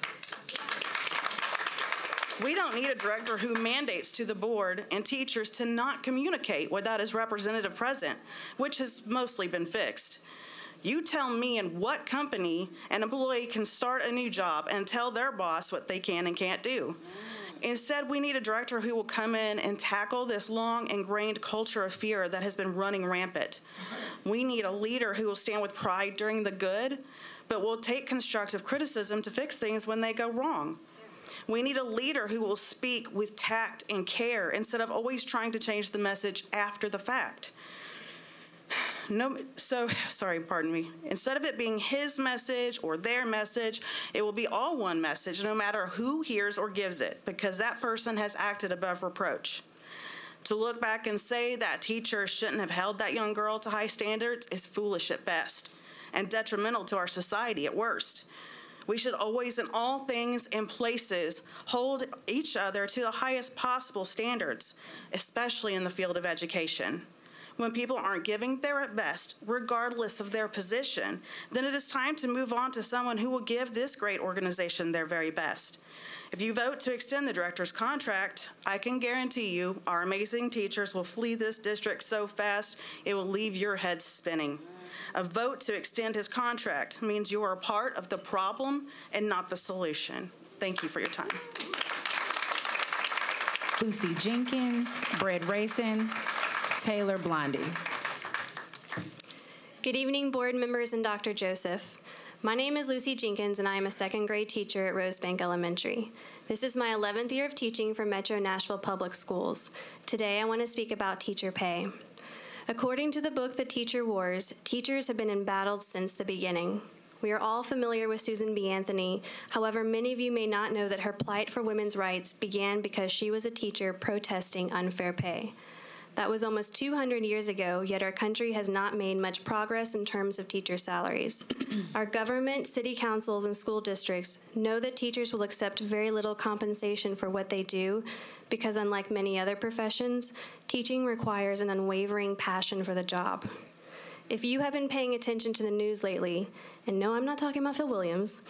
We don't need a director who mandates to the board and teachers to not communicate without his representative present, which has mostly been fixed. You tell me in what company an employee can start a new job and tell their boss what they can and can't do. Instead, we need a director who will come in and tackle this long ingrained culture of fear that has been running rampant. We need a leader who will stand with pride during the good, but will take constructive criticism to fix things when they go wrong. We need a leader who will speak with tact and care instead of always trying to change the message after the fact. pardon me. Instead of it being his message or their message, it will be all one message, no matter who hears or gives it, because that person has acted above reproach. To look back and say that teachers shouldn't have held that young girl to high standards is foolish at best and detrimental to our society at worst. We should always, in all things and places, hold each other to the highest possible standards, especially in the field of education. When people aren't giving their best, regardless of their position, then it is time to move on to someone who will give this great organization their very best. If you vote to extend the director's contract, I can guarantee you our amazing teachers will flee this district so fast it will leave your head spinning. A vote to extend his contract means you are a part of the problem and not the solution. Thank you for your time. Lucy Jenkins, Brad Racin, Taylor Blondie. Good evening, board members and Dr. Joseph. My name is Lucy Jenkins, and I am a second grade teacher at Rosebank Elementary. This is my 11th year of teaching for Metro Nashville Public Schools. Today, I want to speak about teacher pay. According to the book, The Teacher Wars, teachers have been embattled since the beginning. We are all familiar with Susan B. Anthony. However, many of you may not know that her plight for women's rights began because she was a teacher protesting unfair pay. That was almost 200 years ago, yet our country has not made much progress in terms of teacher salaries. Our government, city councils, and school districts know that teachers will accept very little compensation for what they do because, unlike many other professions, teaching requires an unwavering passion for the job. If you have been paying attention to the news lately, and no, I'm not talking about Phil Williams,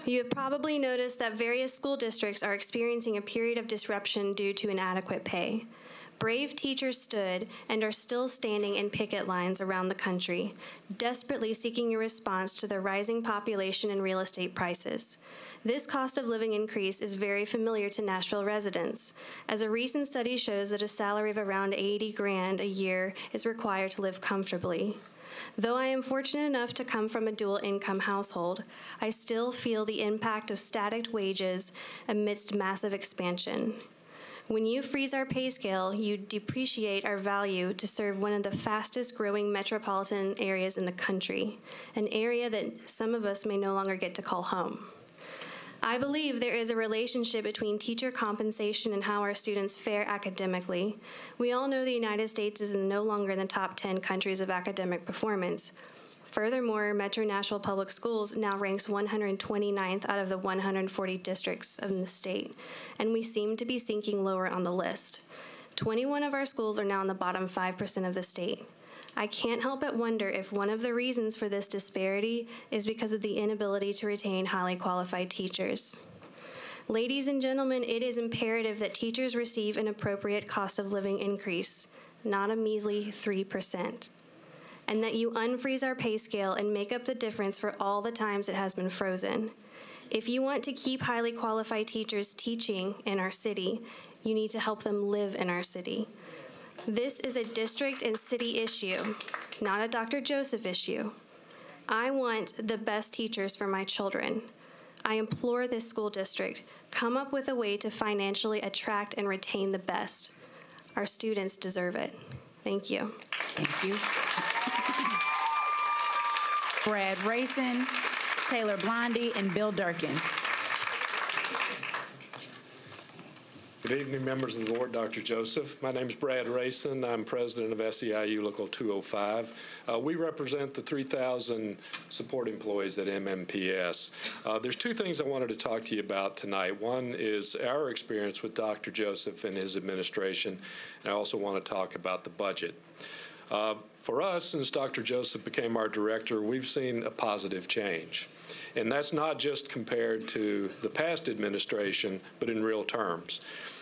you have probably noticed that various school districts are experiencing a period of disruption due to inadequate pay. Brave teachers stood and are still standing in picket lines around the country, desperately seeking a response to the rising population and real estate prices. This cost of living increase is very familiar to Nashville residents, as a recent study shows that a salary of around $80,000 a year is required to live comfortably. Though I am fortunate enough to come from a dual-income household, I still feel the impact of static wages amidst massive expansion. When you freeze our pay scale, you depreciate our value to serve one of the fastest growing metropolitan areas in the country, an area that some of us may no longer get to call home. I believe there is a relationship between teacher compensation and how our students fare academically. We all know the United States is no longer in the top 10 countries of academic performance. Furthermore, Metro Nashville Public Schools now ranks 129th out of the 140 districts in the state, and we seem to be sinking lower on the list. 21 of our schools are now in the bottom 5% of the state. I can't help but wonder if one of the reasons for this disparity is because of the inability to retain highly qualified teachers. Ladies and gentlemen, it is imperative that teachers receive an appropriate cost of living increase, not a measly 3%. And that you unfreeze our pay scale and make up the difference for all the times it has been frozen. If you want to keep highly qualified teachers teaching in our city, you need to help them live in our city. This is a district and city issue, not a Dr. Joseph issue. I want the best teachers for my children. I implore this school district, come up with a way to financially attract and retain the best. Our students deserve it. Thank you. Thank you. Brad Racin, Taylor Blondie, and Bill Durkin. Good evening, members of the board, Dr. Joseph. My name is Brad Racin. I'm president of SEIU Local 205. We represent the 3,000 support employees at MNPS. There's two things I wanted to talk to you about tonight. One is our experience with Dr. Joseph and his administration, and I also want to talk about the budget. For us, since Dr. Joseph became our director, we've seen a positive change. And that's not just compared to the past administration, but in real terms.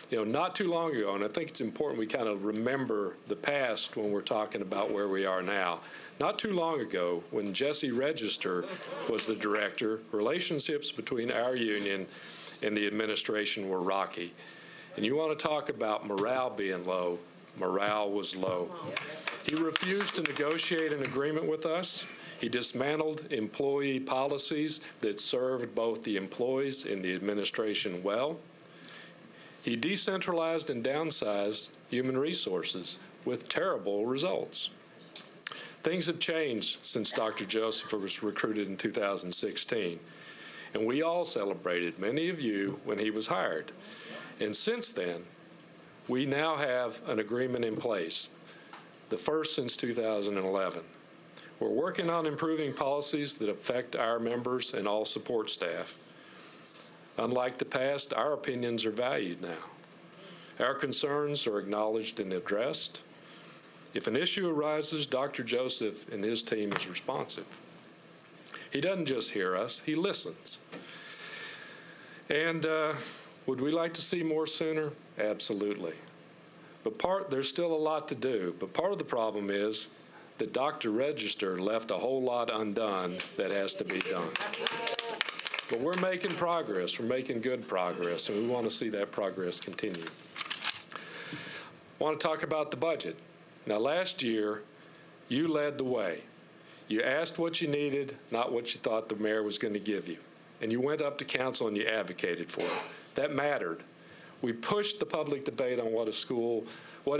You know, not too long ago, and I think it's important we kind of remember the past when we're talking about where we are now. Not too long ago, when Jesse Register was the director, relationships between our union and the administration were rocky. And you want to talk about morale being low, morale was low. He refused to negotiate an agreement with us. He dismantled employee policies that served both the employees and the administration well. He decentralized and downsized human resources with terrible results. Things have changed since Dr. Joseph was recruited in 2016, and we all celebrated, many of you, when he was hired. And since then, we now have an agreement in place, the first since 2011. We're working on improving policies that affect our members and all support staff. Unlike the past, our opinions are valued now. Our concerns are acknowledged and addressed. If an issue arises, Dr. Joseph and his team is responsive. He doesn't just hear us, he listens. And would we like to see more sooner? Absolutely. But there's still a lot to do. But part of the problem is that Dr. Register left a whole lot undone that has to be done. But we're making progress. We're making good progress, and we want to see that progress continue. I want to talk about the budget. Now, last year, you led the way. You asked what you needed, not what you thought the mayor was going to give you. And you went up to council and you advocated for it. That mattered. We pushed the public debate on what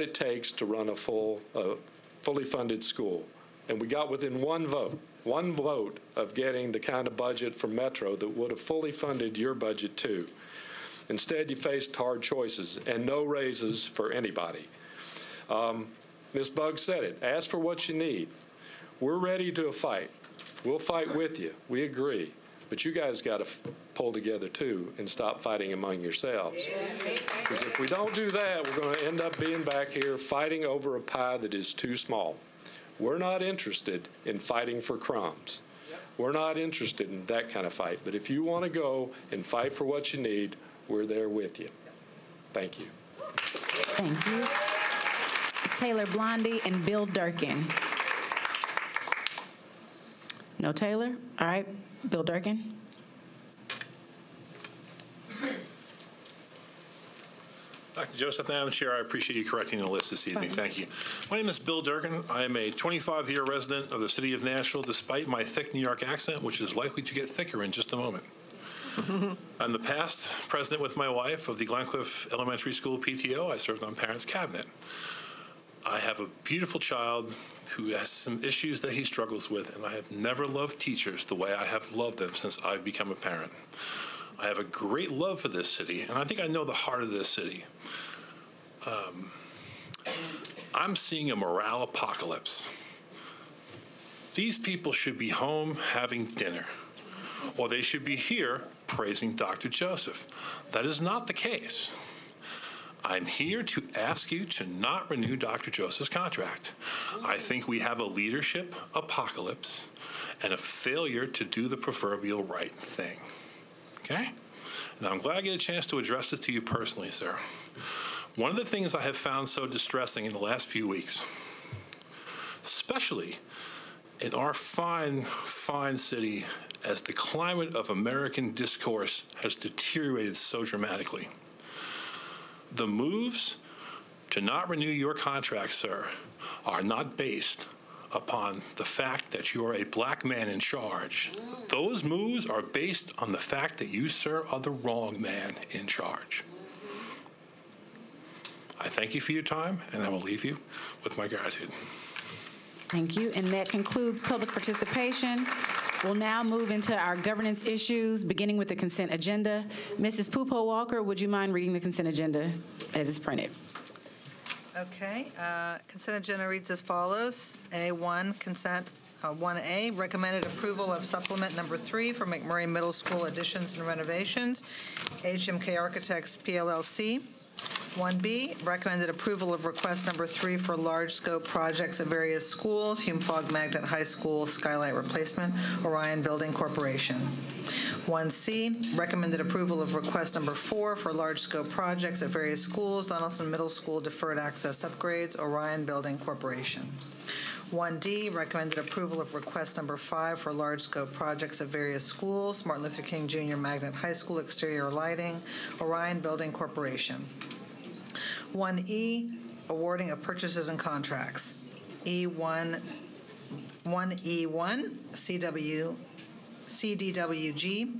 it takes to run a fully funded school. And we got within one vote of getting the kind of budget from Metro that would have fully funded your budget too. Instead, you faced hard choices and no raises for anybody. Ms. Buggs said it, ask for what you need. We're ready to fight. We'll fight with you. We agree. But you guys got to pull together too and stop fighting among yourselves. Because if we don't do that, we're going to end up being back here fighting over a pie that is too small. We're not interested in fighting for crumbs. We're not interested in that kind of fight. But if you want to go and fight for what you need, we're there with you. Thank you. Thank you. Taylor Blondie and Bill Durkin. No Taylor? All right. Bill Durkin. Dr. Joseph, Madam Chair, I appreciate you correcting the list this evening. Thank you. My name is Bill Durkin. I am a 25-year resident of the city of Nashville, despite my thick New York accent, which is likely to get thicker in just a moment. I'm the past president with my wife of the Glencliff Elementary School PTO. I served on parents' cabinet. I have a beautiful child who has some issues that he struggles with, and I have never loved teachers the way I have loved them since I've become a parent. I have a great love for this city, and I think I know the heart of this city. I'm seeing a morale apocalypse. These people should be home having dinner, or they should be here praising Dr. Joseph. That is not the case. I'm here to ask you to not renew Dr. Joseph's contract. I think we have a leadership apocalypse and a failure to do the proverbial right thing. Okay? Now, I'm glad I get a chance to address this to you personally, sir. One of the things I have found so distressing in the last few weeks, especially in our fine, fine city, as the climate of American discourse has deteriorated so dramatically, the moves to not renew your contract, sir, are not based upon the fact that you are a black man in charge. Those moves are based on the fact that you, sir, are the wrong man in charge. I thank you for your time, and I will leave you with my gratitude. Thank you, and that concludes public participation. We'll now move into our governance issues, beginning with the consent agenda. Mrs. Pupo-Walker, would you mind reading the consent agenda as it's printed? Okay. Consent agenda reads as follows. A1, consent 1A, recommended approval of supplement number 3 for McMurray Middle School additions and renovations, HMK Architects PLLC. 1B, recommended approval of request number 3 for large scope projects at various schools, Hume Fogg Magnet High School skylight replacement, Orion Building Corporation. 1C, recommended approval of request number 4 for large scope projects at various schools, Donaldson Middle School deferred access upgrades, Orion Building Corporation. 1D, recommended approval of request number 5 for large scope projects at various schools, Martin Luther King Jr. Magnet High School exterior lighting, Orion Building Corporation. 1E, awarding of purchases and contracts. 1E1, CDWG,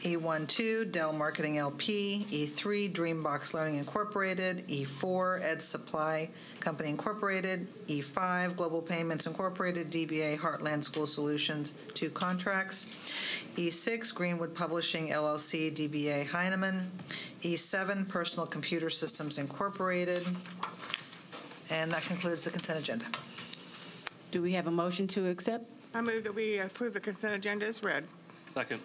E12, Dell Marketing LP. E3, Dreambox Learning Incorporated. E4, Ed Supply Company Incorporated. E5, Global Payments Incorporated, DBA Heartland School Solutions, 2 contracts. E6, Greenwood Publishing LLC, DBA Heinemann. E7, Personal Computer Systems Incorporated. And that concludes the consent agenda. Do we have a motion to accept? I move that we approve the consent agenda as read. Second.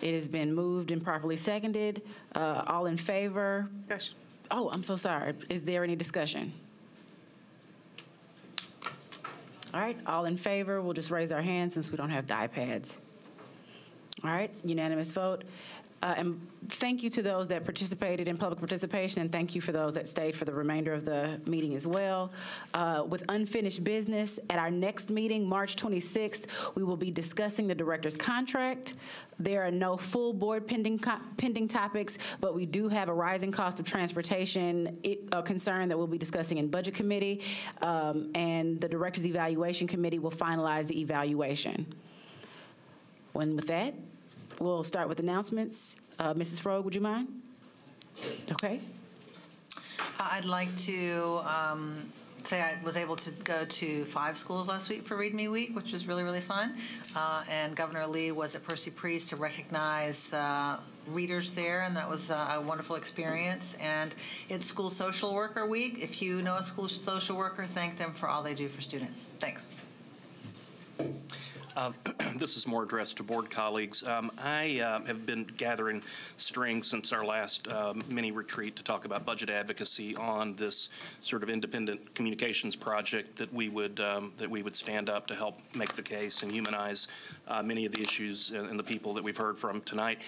It has been moved and properly seconded. All in favor? Discussion. Oh, I'm so sorry. Is there any discussion? All right, all in favor, we'll just raise our hands since we don't have the iPads. All right, unanimous vote. And thank you to those that participated in public participation, and thank you for those that stayed for the remainder of the meeting as well. With unfinished business, at our next meeting, March 26th, we will be discussing the director's contract. There are no full board pending topics, but we do have a rising cost of transportation concern that we'll be discussing in Budget Committee, and the Director's Evaluation Committee will finalize the evaluation. And with that, we'll start with announcements. Mrs. Froeg, would you mind? Okay. I'd like to say I was able to go to 5 schools last week for Read Me Week, which was really, really fun. And Governor Lee was at Percy Priest to recognize the readers there, and that was a wonderful experience. And it's School Social Worker Week. If you know a school social worker, thank them for all they do for students. Thanks. This is more addressed to board colleagues. I have been gathering strings since our last mini retreat to talk about budget advocacy on this sort of independent communications project that we would stand up to help make the case and humanize many of the issues and the people that we've heard from tonight.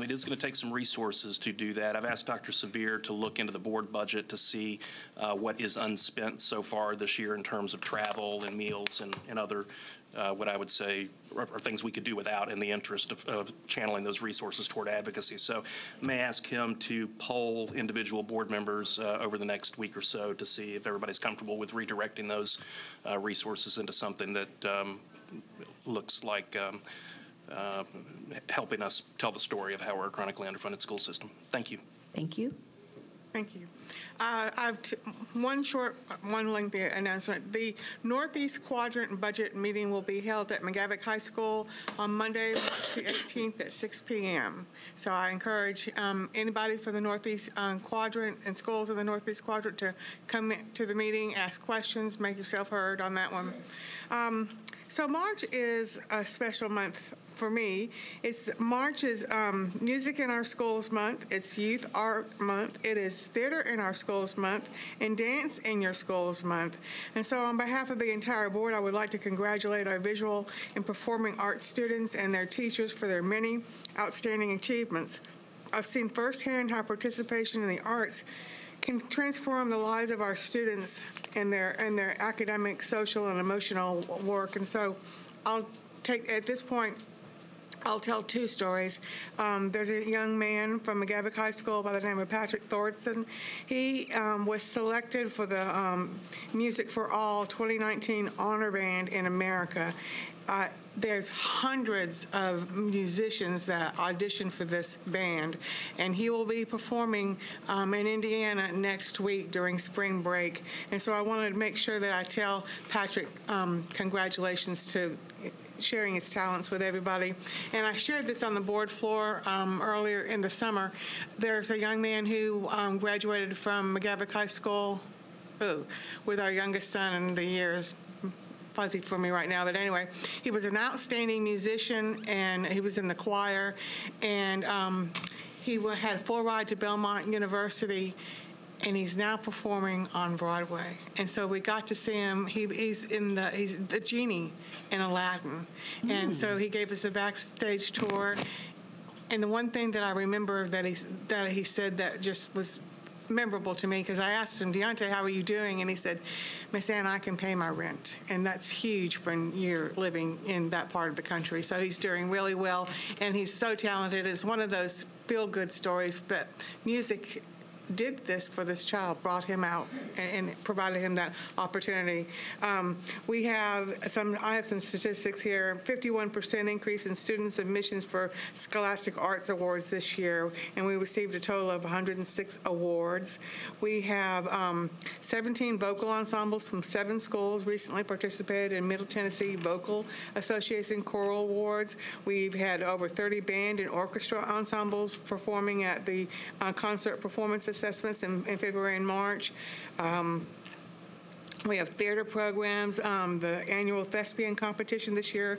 It is going to take some resources to do that. I've asked Dr. Severe to look into the board budget to see what is unspent so far this year in terms of travel and meals and other what I would say are things we could do without in the interest of channeling those resources toward advocacy. So I may ask him to poll individual board members over the next week or so to see if everybody's comfortable with redirecting those resources into something that looks like helping us tell the story of how we're a chronically underfunded school system. Thank you. Thank you. Thank you. I have one lengthy announcement. The Northeast Quadrant Budget meeting will be held at McGavock High School on Monday, March the 18th at 6 p.m. So I encourage anybody from the Northeast Quadrant and schools in the Northeast Quadrant to come to the meeting, ask questions, make yourself heard on that one. So March is a special month for me. March is Music in Our Schools Month. It's Youth Art Month. It is Theater in Our Schools Month and Dance in Your Schools Month. And so on behalf of the entire board, I would like to congratulate our visual and performing arts students and their teachers for their many outstanding achievements. I've seen firsthand how participation in the arts can transform the lives of our students and their academic, social, and emotional work. And so at this point, I'll tell 2 stories. There's a young man from McGavock High School by the name of Patrick Thorson. He was selected for the Music for All 2019 Honor Band in America. There's hundreds of musicians that audition for this band, and he will be performing in Indiana next week during spring break. And so I wanted to make sure that I tell Patrick congratulations to sharing his talents with everybody. And I shared this on the board floor earlier in the summer. There's a young man who graduated from McGavock High School with our youngest son, and the year is fuzzy for me right now, but anyway, he was an outstanding musician, and he was in the choir, and he had a full ride to Belmont University, and he's now performing on Broadway. And so we got to see him. He's the genie in Aladdin. And so he gave us a backstage tour. And the one thing that I remember that he said that just was memorable to me, because I asked him, Deontay, how are you doing? And he said, Miss Ann, I can pay my rent. And that's huge when you're living in that part of the country. So he's doing really well, and he's so talented. It's one of those feel-good stories, but music did this for this child, brought him out and provided him that opportunity. I have some statistics here. 51% increase in student submissions for Scholastic Arts Awards this year, and we received a total of 106 awards. We have 17 vocal ensembles from 7 schools recently participated in Middle Tennessee Vocal Association Choral Awards. We've had over 30 band and orchestra ensembles performing at the concert performance assessments in February and March. We have theater programs, the annual thespian competition this year.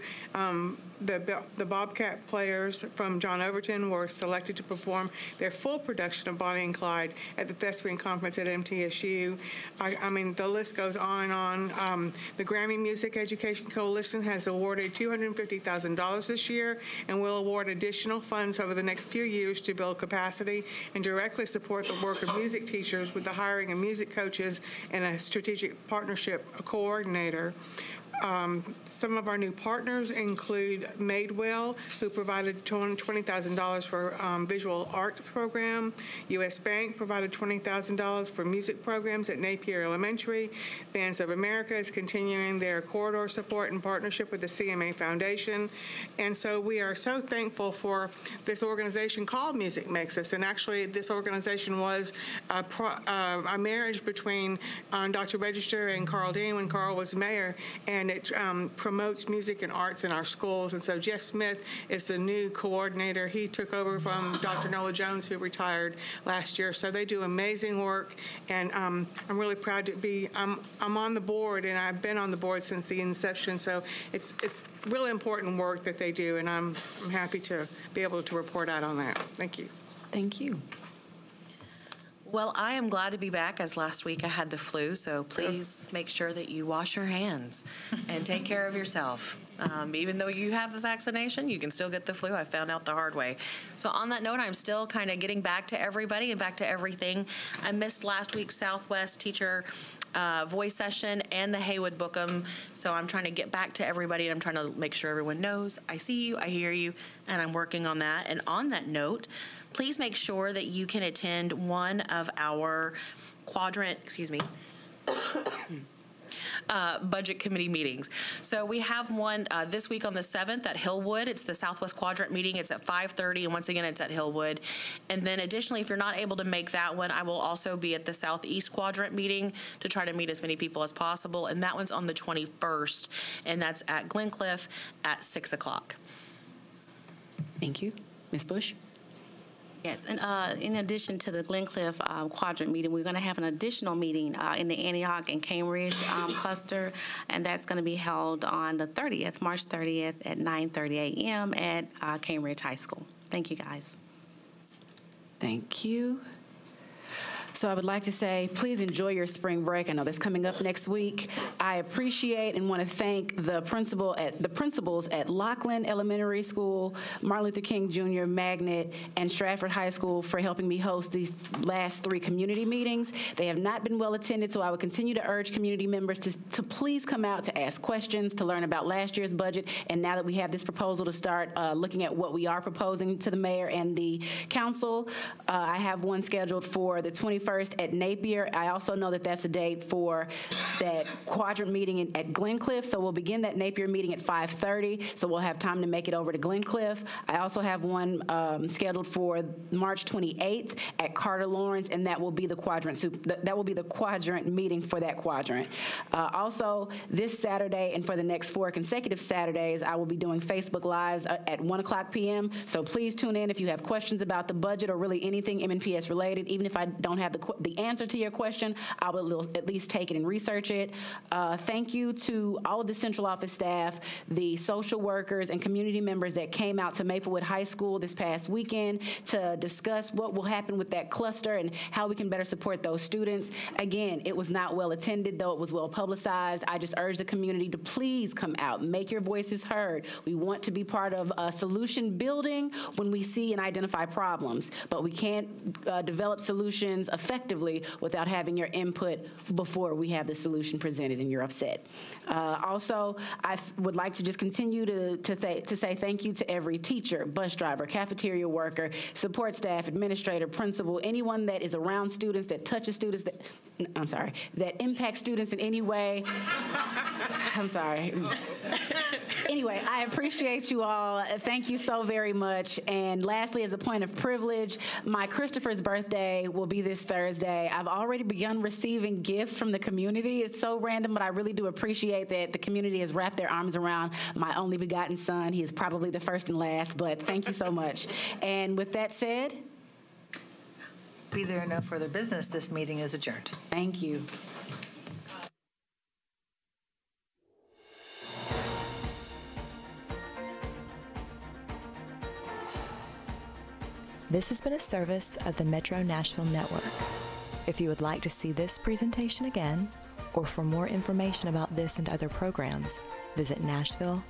The Bobcat players from John Overton were selected to perform their full production of Bonnie and Clyde at the Thespian Conference at MTSU. I mean, the list goes on and on. The Grammy Music Education Coalition has awarded $250,000 this year and will award additional funds over the next few years to build capacity and directly support the work of music teachers with the hiring of music coaches and a strategic partnership coordinator. Some of our new partners include Madewell, who provided $20,000 for visual art program. U.S. Bank provided $20,000 for music programs at Napier Elementary. Bands of America is continuing their corridor support in partnership with the CMA Foundation. And so we are so thankful for this organization called Music Makes Us. And actually, this organization was a marriage between Dr. Register and Carl Dean when Carl was mayor. And it promotes music and arts in our schools. And so Jeff Smith is the new coordinator. He took over from Dr. Nola Jones, who retired last year. So they do amazing work, and I'm really proud to be, I'm on the board, and I've been on the board since the inception. So it's really important work that they do, and I'm happy to be able to report out on that. Thank you. Thank you. Well, I am glad to be back, as last week I had the flu, so please make sure that you wash your hands and take care of yourself. Even though you have the vaccination, you can still get the flu. I found out the hard way. So on that note, I'm still kind of getting back to everybody and back to everything. I missed last week's Southwest teacher voice session and the Haywood Bookham, so I'm trying to get back to everybody, and I'm trying to make sure everyone knows I see you, I hear you, and I'm working on that. And on that note, please make sure that you can attend one of our budget committee meetings. So we have one this week on the 7th at Hillwood. It's the Southwest Quadrant meeting. It's at 5:30, and once again, it's at Hillwood. And then additionally, if you're not able to make that one, I will also be at the Southeast Quadrant meeting to try to meet as many people as possible. And that one's on the 21st, and that's at Glencliff at 6 o'clock. Thank you. Ms. Bush? Yes, and in addition to the Glencliff Quadrant meeting, we're going to have an additional meeting in the Antioch and Cambridge cluster, and that's going to be held on the 30th, March 30th at 9:30 a.m. at Cambridge High School. Thank you, guys. Thank you. So I would like to say, please enjoy your spring break. I know that's coming up next week. I appreciate and want to thank the principals at Laughlin Elementary School, Martin Luther King Jr. Magnet, and Stratford High School for helping me host these last 3 community meetings. They have not been well attended, so I would continue to urge community members to please come out to ask questions, to learn about last year's budget, and now that we have this proposal to start looking at what we are proposing to the mayor and the council. I have one scheduled for the 21st at Napier. I also know that that's a date for that quadrant meeting at Glencliff, so we'll begin that Napier meeting at 5:30, so we'll have time to make it over to Glencliff. I also have one scheduled for March 28th at Carter Lawrence, and that will be the quadrant meeting for that quadrant. Also, this Saturday and for the next 4 consecutive Saturdays, I will be doing Facebook Lives at 1:00 p.m., so please tune in if you have questions about the budget or really anything MNPS related. Even if I don't have the answer to your question, I will at least take it and research it. Thank you to all of the central office staff, the social workers, and community members that came out to Maplewood High School this past weekend to discuss what will happen with that cluster and how we can better support those students. Again, it was not well attended, though it was well publicized. I just urge the community to please come out, make your voices heard. We want to be part of solution building when we see and identify problems, but we can't develop solutions effectively without having your input before we have the solution presented and you're upset. Also, I would like to just continue to say thank you to every teacher, bus driver, cafeteria worker, support staff, administrator, principal, anyone that is around students, that touches students, that impacts students in any way. I'm sorry. Anyway, I appreciate you all. Thank you so very much. And lastly, as a point of privilege, my Christopher's birthday will be this Thursday. I've already begun receiving gifts from the community. It's so random, but I really do appreciate that the community has wrapped their arms around my only begotten son. He is probably the first and last, but thank you so much. And with that said, Be there no further business. This meeting is adjourned. Thank you. This has been a service of the Metro Nashville Network. If you would like to see this presentation again, or for more information about this and other programs, visit nashville.gov.